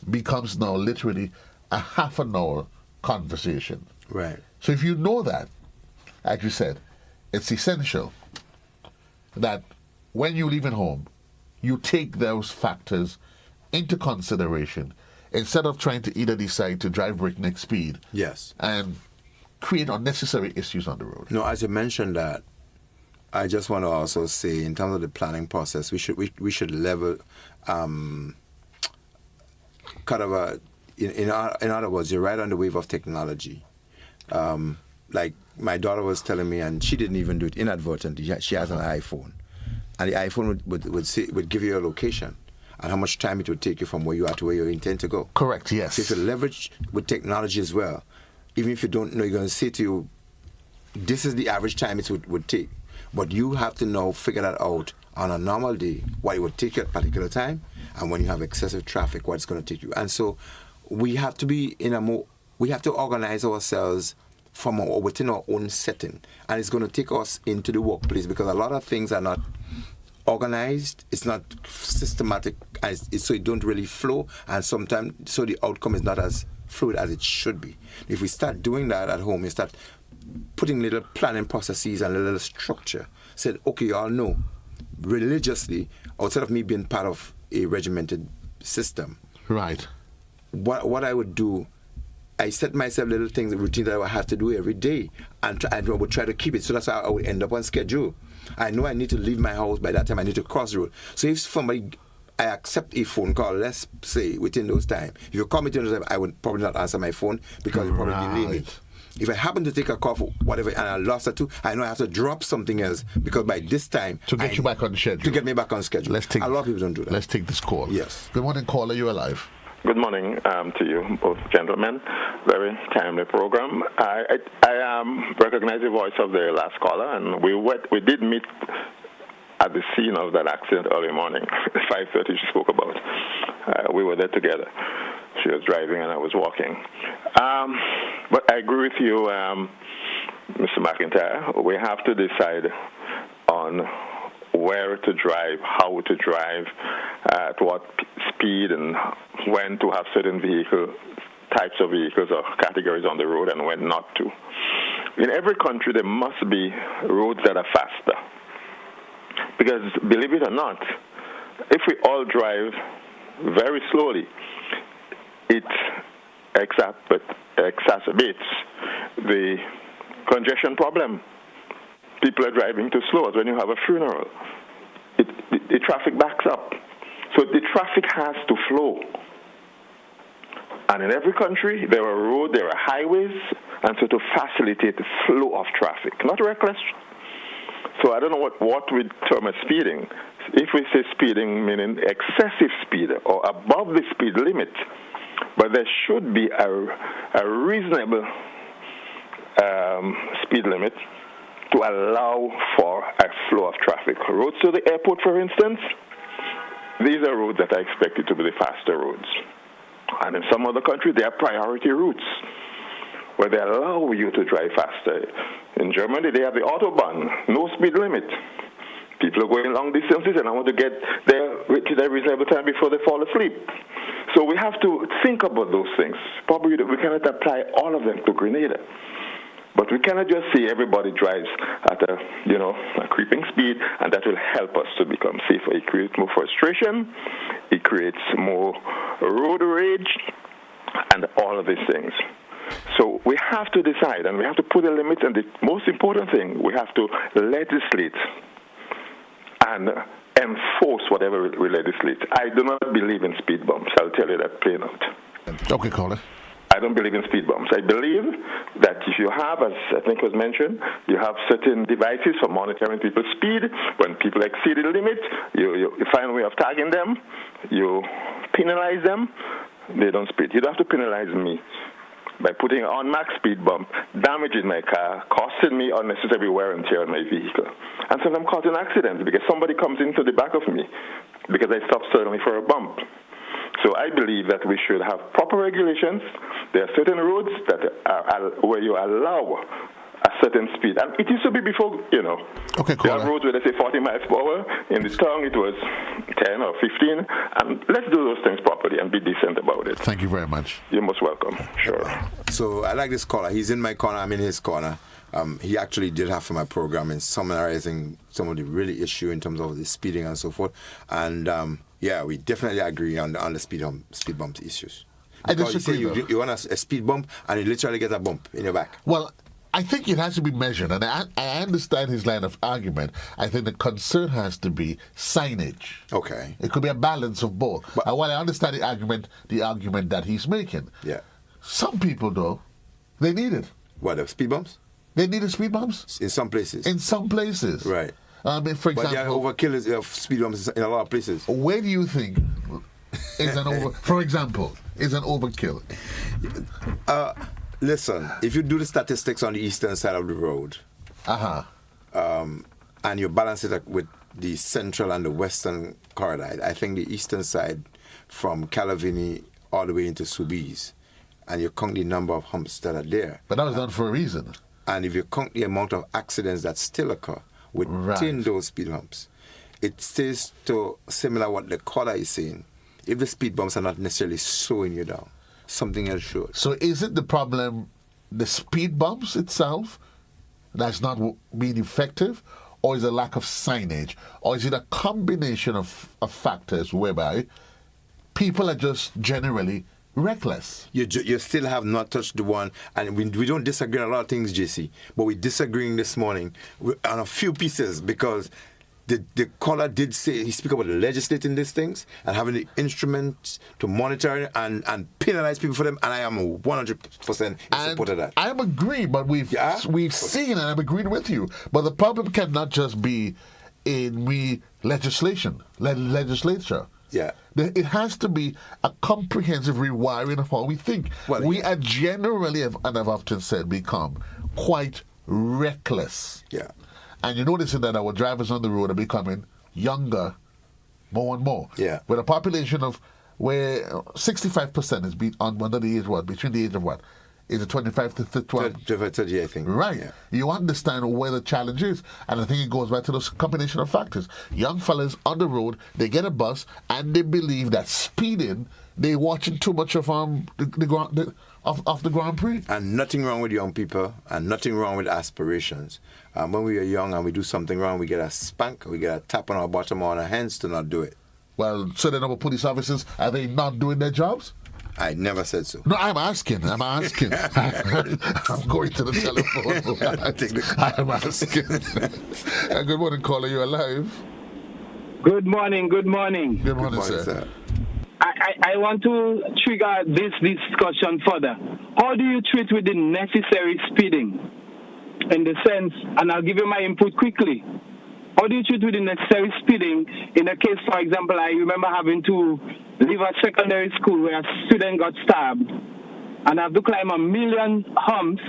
becomes now literally a half an hour conversation. Right. So if you know that, like you said, it's essential that when you're leaving home, you take those factors into consideration instead of trying to either decide to drive breakneck speed Yes. and create unnecessary issues on the road. No, as you mentioned that, I just want to also say, in terms of the planning process, we should level, kind of a, in other words, you're right on the wave of technology. Like my daughter was telling me, and she didn't even do it inadvertently. She has an iPhone, and the iPhone would give you a location and how much time it would take you from where you are to where you intend to go. Correct, yes. So if you leverage with technology as well, even if you don't know, you're going to say to you, this is the average time it would take. But you have to now figure that out on a normal day, what it would take you at a particular time, and when you have excessive traffic, what it's going to take you. And so we have to be we have to organize ourselves from within our own setting. And it's going to take us into the workplace, because a lot of things are not organized, it's not systematic, and so it don't really flow, and sometimes so the outcome is not as fluid as it should be. If we start doing that at home, we start putting little planning processes and a little structure, said, okay, y'all know religiously, outside of me being part of a regimented system, Right. what I would do, I set myself little things, a routine that I would have to do every day, and I would try to keep it. So that's how I would end up on schedule. I know I need to leave my house by that time. I need to cross the road. So if I accept a phone call, let's say within those time. If you call me within those time, I would probably not answer my phone because you probably delay me. If I happen to take a call for whatever and I lost it too, I know I have to drop something else because by this time To get you back on schedule. To get me back on schedule. A lot of people don't do that. Let's take this call. Yes. Good morning, caller. You alive? Good morning to you, both gentlemen. Very timely program. I recognize the voice of the last caller, and we did meet at the scene of that accident early morning, 5:30 she spoke about. We were there together. She was driving and I was walking. But I agree with you, Mr. McIntyre. We have to decide on where to drive, how to drive, at what speed, and when to have certain types of vehicles or categories on the road and when not to. In every country, there must be roads that are faster. Because, believe it or not, if we all drive very slowly, it exacerbates the congestion problem. People are driving too slow. As when you have a funeral, the traffic backs up. So the traffic has to flow. And in every country, there are roads, there are highways, and so to facilitate the flow of traffic, not reckless So I don't know what we term as speeding. If we say speeding, meaning excessive speed or above the speed limit, but there should be a reasonable speed limit to allow for a flow of traffic. Roads to the airport, for instance, these are roads that are expected to be the faster roads. And in some other countries, they are priority routes where they allow you to drive faster. In Germany, they have the Autobahn, no speed limit. People are going long distances and I want to get there to their reasonable time before they fall asleep. So we have to think about those things. Probably we cannot apply all of them to Grenada. But we cannot just say everybody drives at a creeping speed, and that will help us to become safer. It creates more frustration, it creates more road rage, and all of these things. So we have to decide, and we have to put a limit, and the most important thing, we have to legislate and enforce whatever we legislate. I do not believe in speed bumps. I'll tell you that plain out. Okay, caller. I don't believe in speed bumps. I believe that if you have, as I think was mentioned, you have certain devices for monitoring people's speed. When people exceed the limit, you find a way of tagging them. You penalize them. They don't speed. You don't have to penalize me by putting on max speed bump, damaging my car, costing me unnecessary wear and tear on my vehicle. And so I'm causing accidents because somebody comes into the back of me because I stopped suddenly for a bump. So I believe that we should have proper regulations. There are certain roads that are where you allow a certain speed. And it used to be before, Okay, there are roads where they say 40 miles per hour. In this town, it was 10 or 15. And let's do those things properly and be decent about it. Thank you very much. You're most welcome. Sure. So I like this caller. He's in my corner. I'm in his corner. He actually did half of my program in summarizing some of the really issue in terms of the speeding and so forth. And yeah, we definitely agree on the speed bumps issues. Because I disagree. You want a speed bump and you literally get a bump in your back. Well, I think it has to be measured, and I understand his line of argument. I think the concern has to be signage. Okay. It could be a balance of both. But while I understand the argument that he's making, yeah. Some people, though, they need it. What, the speed bumps? They need the speed bumps? In some places. In some places. Right. For example, but there are overkill speed bumps in a lot of places. Where do you think is an overkill? Listen, if you do the statistics on the eastern side of the road, and you balance it with the central and the western corridor, I think the eastern side from Calavini all the way into Soubise, and you count the number of humps that are there. But that was done for a reason. And if you count the amount of accidents that still occur within those speed humps, it stays to similar what the caller is saying. If the speed bumps are not necessarily slowing you down, something else should. So is it the problem, the speed bumps itself, that's not being effective, or is it a lack of signage, or is it a combination of factors whereby people are just generally reckless? You still have not touched the one, and we don't disagree on a lot of things, JC, but we're disagreeing this morning on a few pieces because the caller did say, he spoke about legislating these things and having the instruments to monitor and penalize people for them, and I am 100% in support of that. I am agreeing, but we've seen, and I'm agreeing with you, but the problem cannot just be in legislature. Yeah. It has to be a comprehensive rewiring of how we think. Well, we are generally, and I've often said, become quite reckless. Yeah. And you're noticing that our drivers on the road are becoming younger more and more. Yeah. With a population of where 65% is under the age what? Between the age of what? Is it 25 to 30, I think. Right. Yeah. You understand where the challenge is. And I think it goes back to this combination of factors. Young fellas on the road, they get a bus, and they believe that speeding, they're watching too much of the Grand Prix. And nothing wrong with young people, and nothing wrong with aspirations. When we are young and we do something wrong, we get a spank, we get a tap on our bottom or on our hands to not do it. Well, so then our police officers, are they not doing their jobs? I never said so. No, I'm asking. I'm going to the telephone. I'm asking. Good morning, caller. You alive? Good morning. Good morning, sir. I want to trigger this discussion further. How do you treat with the necessary speeding? in the sense, and I'll give you my input quickly. How do you treat with the necessary speeding? In a case, for example, I remember having to leave a secondary school where a student got stabbed, and I have to climb 1,000,000 humps,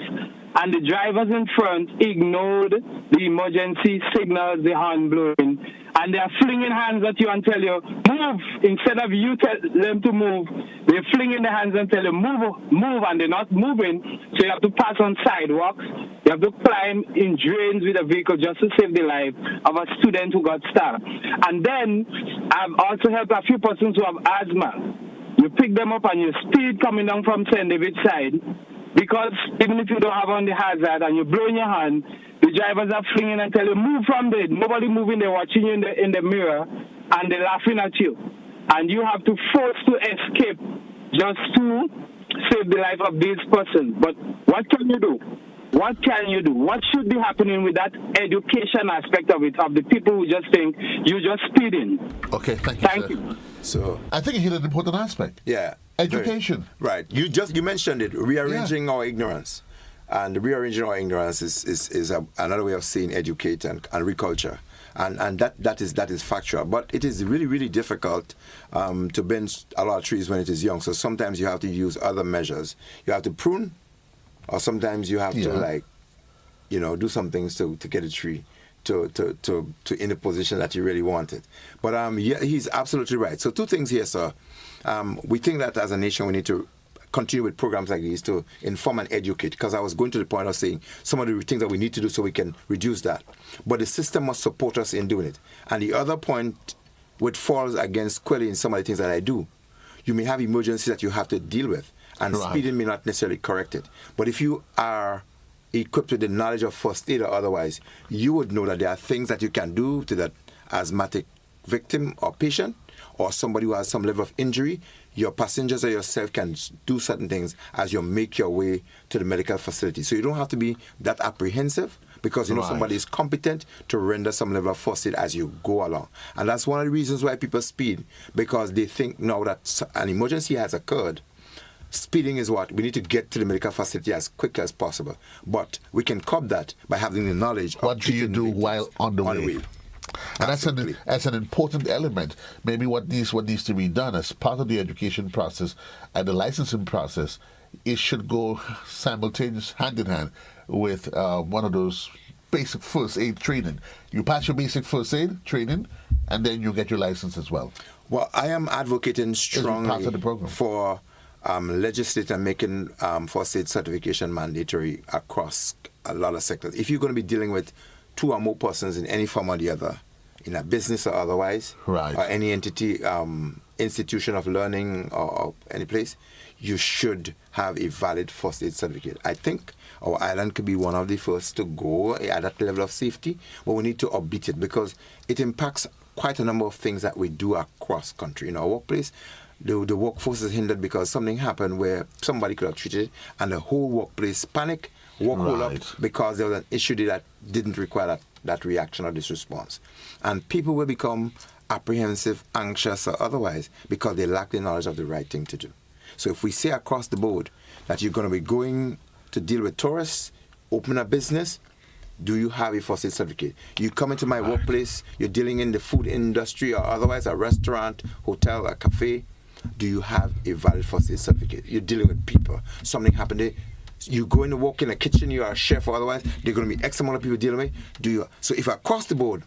and the drivers in front ignored the emergency signals, the horn blowing, and they are flinging hands at you and tell you, move. Instead of you tell them to move, they're flinging their hands and tell you, move, and they're not moving, so you have to pass on sidewalks. You have to climb in drains with a vehicle just to save the life of a student who got stabbed. And then I've also helped a few persons who have asthma. You pick them up and you speed coming down from St. David's side, because even if you don't have on the hazard and you blow in your hand, the drivers are flinging and tell you, move from there. Nobody moving, they're watching you in the mirror and they're laughing at you. And you have to force to escape just to save the life of this person. But what can you do? What can you do? What should be happening with that education aspect of it, of the people who just think you're just speeding? Okay, thank you, Thank sir. you. So I think you hit an important aspect. yeah, Education. Right. You mentioned it. Rearranging our ignorance, and rearranging our ignorance is another way of saying educate and reculture, and that is factual. But it is really, really difficult to bend a lot of trees when it is young. So sometimes you have to use other measures. You have to prune, or sometimes you have to do some things to get a tree to in a position that you really want it. But yeah, he's absolutely right. So two things here, sir. We think that as a nation we need to continue with programs like these to inform and educate, because I was going to the point of saying some of the things that we need to do so we can reduce that. But the system must support us in doing it. And the other point, which falls against squarely in some of the things that I do, you may have emergencies that you have to deal with, and speeding may not necessarily correct it. But if you are equipped with the knowledge of first aid or otherwise, you would know that there are things that you can do to that asthmatic victim or patient, or somebody who has some level of injury. Your passengers or yourself can do certain things as you make your way to the medical facility. So you don't have to be that apprehensive, because you know somebody is competent to render some level of first aid as you go along. And that's one of the reasons why people speed, because they think now that an emergency has occurred. Speeding is what? We need to get to the medical facility as quickly as possible. But we can curb that by having the knowledge of what do you do while on the way? And that's an important element. Maybe what needs to be done as part of the education process and the licensing process, it should go simultaneous, hand in hand with one of those basic first aid training. You pass your basic first aid training, and then you get your license as well. Well, I am advocating strongly for legislating and making first aid certification mandatory across a lot of sectors. If you're going to be dealing with two or more persons in any form or the other, in a business or otherwise, or any entity, institution of learning or any place, you should have a valid first aid certificate. I think our island could be one of the first to go at that level of safety, but we need to upbeat it, because it impacts quite a number of things that we do across country. In our workplace, the workforce is hindered because something happened where somebody could have treated it, and the whole workplace panic, all up, because there was an issue that didn't require that reaction or this response. And people will become apprehensive, anxious, or otherwise, because they lack the knowledge of the right thing to do. So if we say across the board that you're going to be going to deal with tourists, open a business, do you have a first aid certificate? You come into my workplace, you're dealing in the food industry or otherwise, a restaurant, hotel, a cafe, do you have a valid first aid certificate? You're dealing with people. Something happened there. You go in to work in a kitchen, you're a chef or otherwise, there are going to be X amount of people dealing with. So if across the board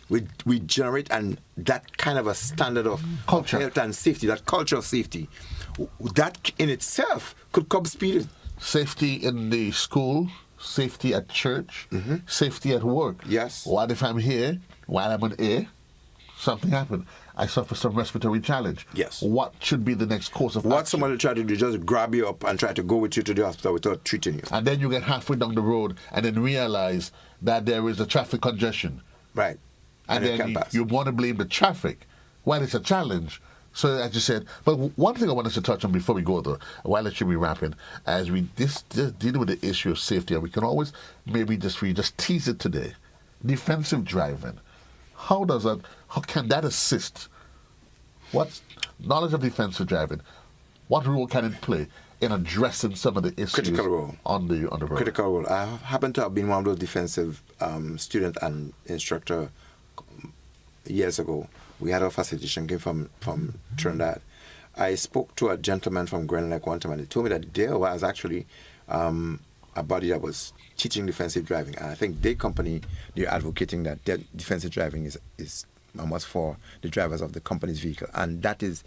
we generate that kind of a standard of culture, health and safety, that culture of safety, that in itself could curb speeding. Safety in the school, safety at church, safety at work. Yes. What if I'm here, while I'm on air, something happened? I suffer some respiratory challenge. Yes. What should be the next course of what action? Somebody will try to do, just grab you up and try to go with you to the hospital without treating you. And then you get halfway down the road and then realize that there is a traffic congestion. Right. And then you want to blame the traffic. Well, it's a challenge. So as you said, but one thing I want us to touch on before we go there, while it should be wrapping, as we deal with the issue of safety, and we can always maybe just tease it today. Defensive driving. How can that assist? What knowledge of defensive driving? What role can it play in addressing some of the issues Critical role. on the road? Critical role. I happen to have been one of those defensive student and instructor years ago. We had a facilitation came from Trinidad. I spoke to a gentleman from Grand Lake one time, and he told me that there was actually a body that was teaching defensive driving. And I think their company, they're advocating that defensive driving is a must for the drivers of the company's vehicle. And that is,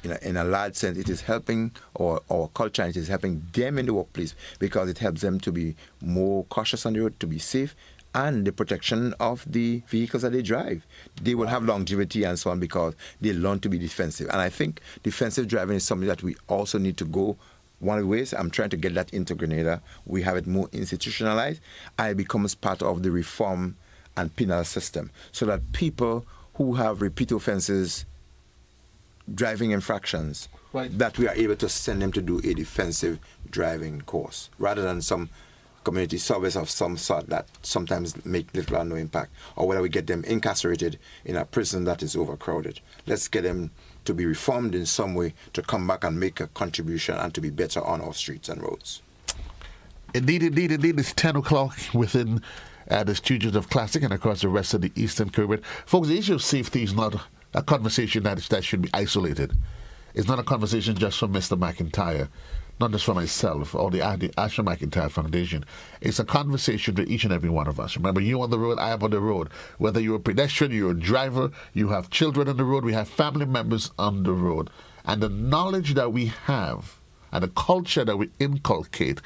in a large sense, it is helping our culture, and it is helping them in the workplace because it helps them to be more cautious on the road, to be safe, and the protection of the vehicles that they drive. They will have longevity and so on because they learn to be defensive. And I think defensive driving is something that we also need to go one of the ways. I'm trying to get that into Grenada. We have it more institutionalized, and it becomes part of the reform and penal system so that people who have repeat offenses, driving infractions, that we are able to send them to do a defensive driving course rather than some community service of some sort that sometimes make little or no impact, or whether we get them incarcerated in a prison that is overcrowded. Let's get them to be reformed in some way to come back and make a contribution and to be better on our streets and roads. Indeed. It's 10 o'clock within the studios of Classic and across the rest of the Eastern Caribbean. Folks, the issue of safety is not a conversation that should be isolated. It's not a conversation just for Mr. McIntyre, not just for myself or the Asher McIntyre Foundation. It's a conversation for each and every one of us. Remember, you on the road, I am on the road. Whether you're a pedestrian, you're a driver, you have children on the road, we have family members on the road. And the knowledge that we have and the culture that we inculcate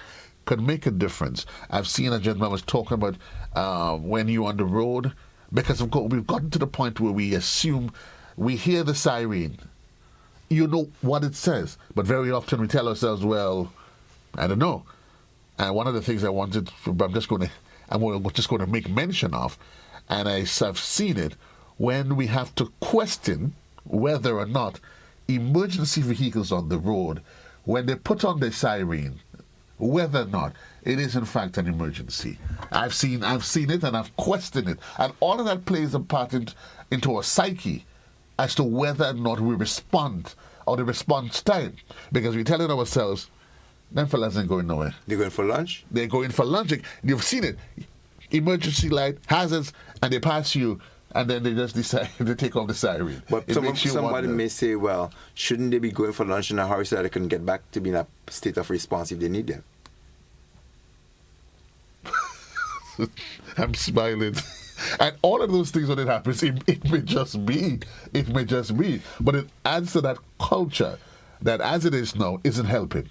could make a difference. I've seen a gentleman was talking about when you're on the road, because we've gotten to the point where we assume we hear the siren. You know what it says, but very often we tell ourselves, well, I don't know. And one of the things I'm just going to make mention of, and I've seen it, when we have to question whether or not emergency vehicles on the road, when they put on the siren, whether or not it is in fact an emergency. I've seen it and I've questioned it, and all of that plays a part into our psyche as to whether or not we respond or the response time, because we're telling ourselves, them fellas ain't going nowhere. They're going for lunch? They're going for lunch. You've seen it. Emergency light, hazards, and they pass you, and then they just decide to take off the siren. But somebody may say, well, shouldn't they be going for lunch in a hurry so that they can get back to being a state of response if they need them? I'm smiling. And all of those things when it happens, it may just be. But it adds to that culture that as it is now isn't helping.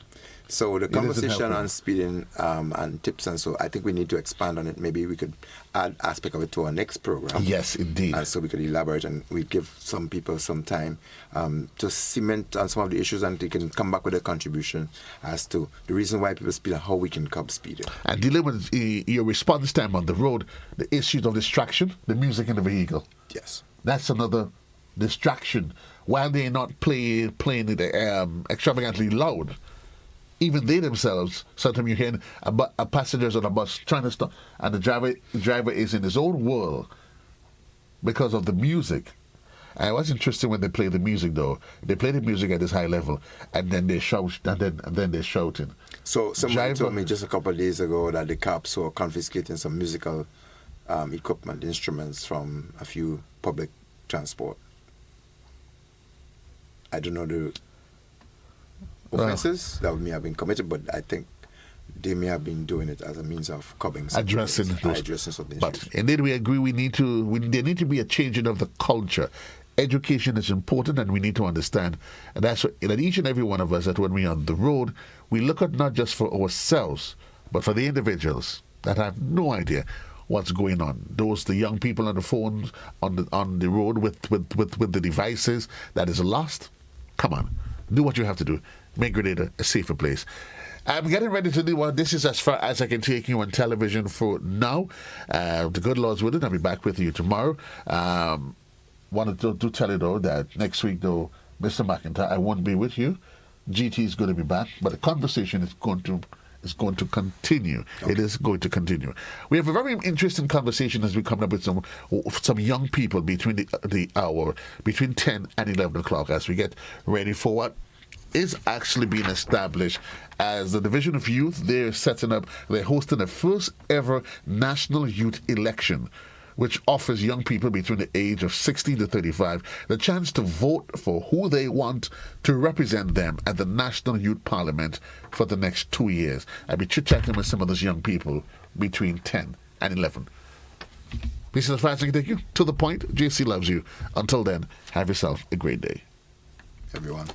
So the conversation on speeding and tips, and so I think we need to expand on it. Maybe we could add aspect of it to our next program. Yes, indeed. And so we could elaborate, and we give some people some time to cement on some of the issues, and they can come back with a contribution as to the reason why people speed and how we can curb speeding. And dealing with your response time on the road, the issues of distraction, the music in the vehicle. Yes. That's another distraction. While they're not playing it extravagantly loud, even they themselves, sometimes you hear a passengers on a bus trying to stop, and the driver is in his own world because of the music. And it was interesting when they play the music, though. They play the music at this high level, and then they shout, and then they're shouting. So somebody told me just a couple of days ago that the cops were confiscating some musical equipment, instruments from a few public transport. I don't know the offenses that may have been committed, but I think they may have been doing it as a means of curbing addressing something. But indeed, we agree. There need to be a changing of the culture. Education is important, and we need to understand, and that's that each and every one of us, that when we're on the road, we look at not just for ourselves, but for the individuals that have no idea what's going on. The young people on the phones, on the road with the devices that is lost. Come on, do what you have to do. Make Grenada a safer place. I'm getting ready to do one. This is as far as I can take you on television for now. The good Lord's willing, I'll be back with you tomorrow. Wanted to tell you, though, that next week, though, Mr. McIntyre, I won't be with you. GT is going to be back, but the conversation is going to continue. Okay. It is going to continue. We have a very interesting conversation as we come up with some young people between the hour between 10 and 11 o'clock as we get ready for what is actually being established as the Division of Youth. They're hosting the first ever national youth election, which offers young people between the age of 16 to 35 the chance to vote for who they want to represent them at the National Youth Parliament for the next 2 years. I'll be chit-chatting with some of those young people between 10 and 11. This is as fast as I can take you. To the point, JC loves you. Until then, have yourself a great day. Everyone.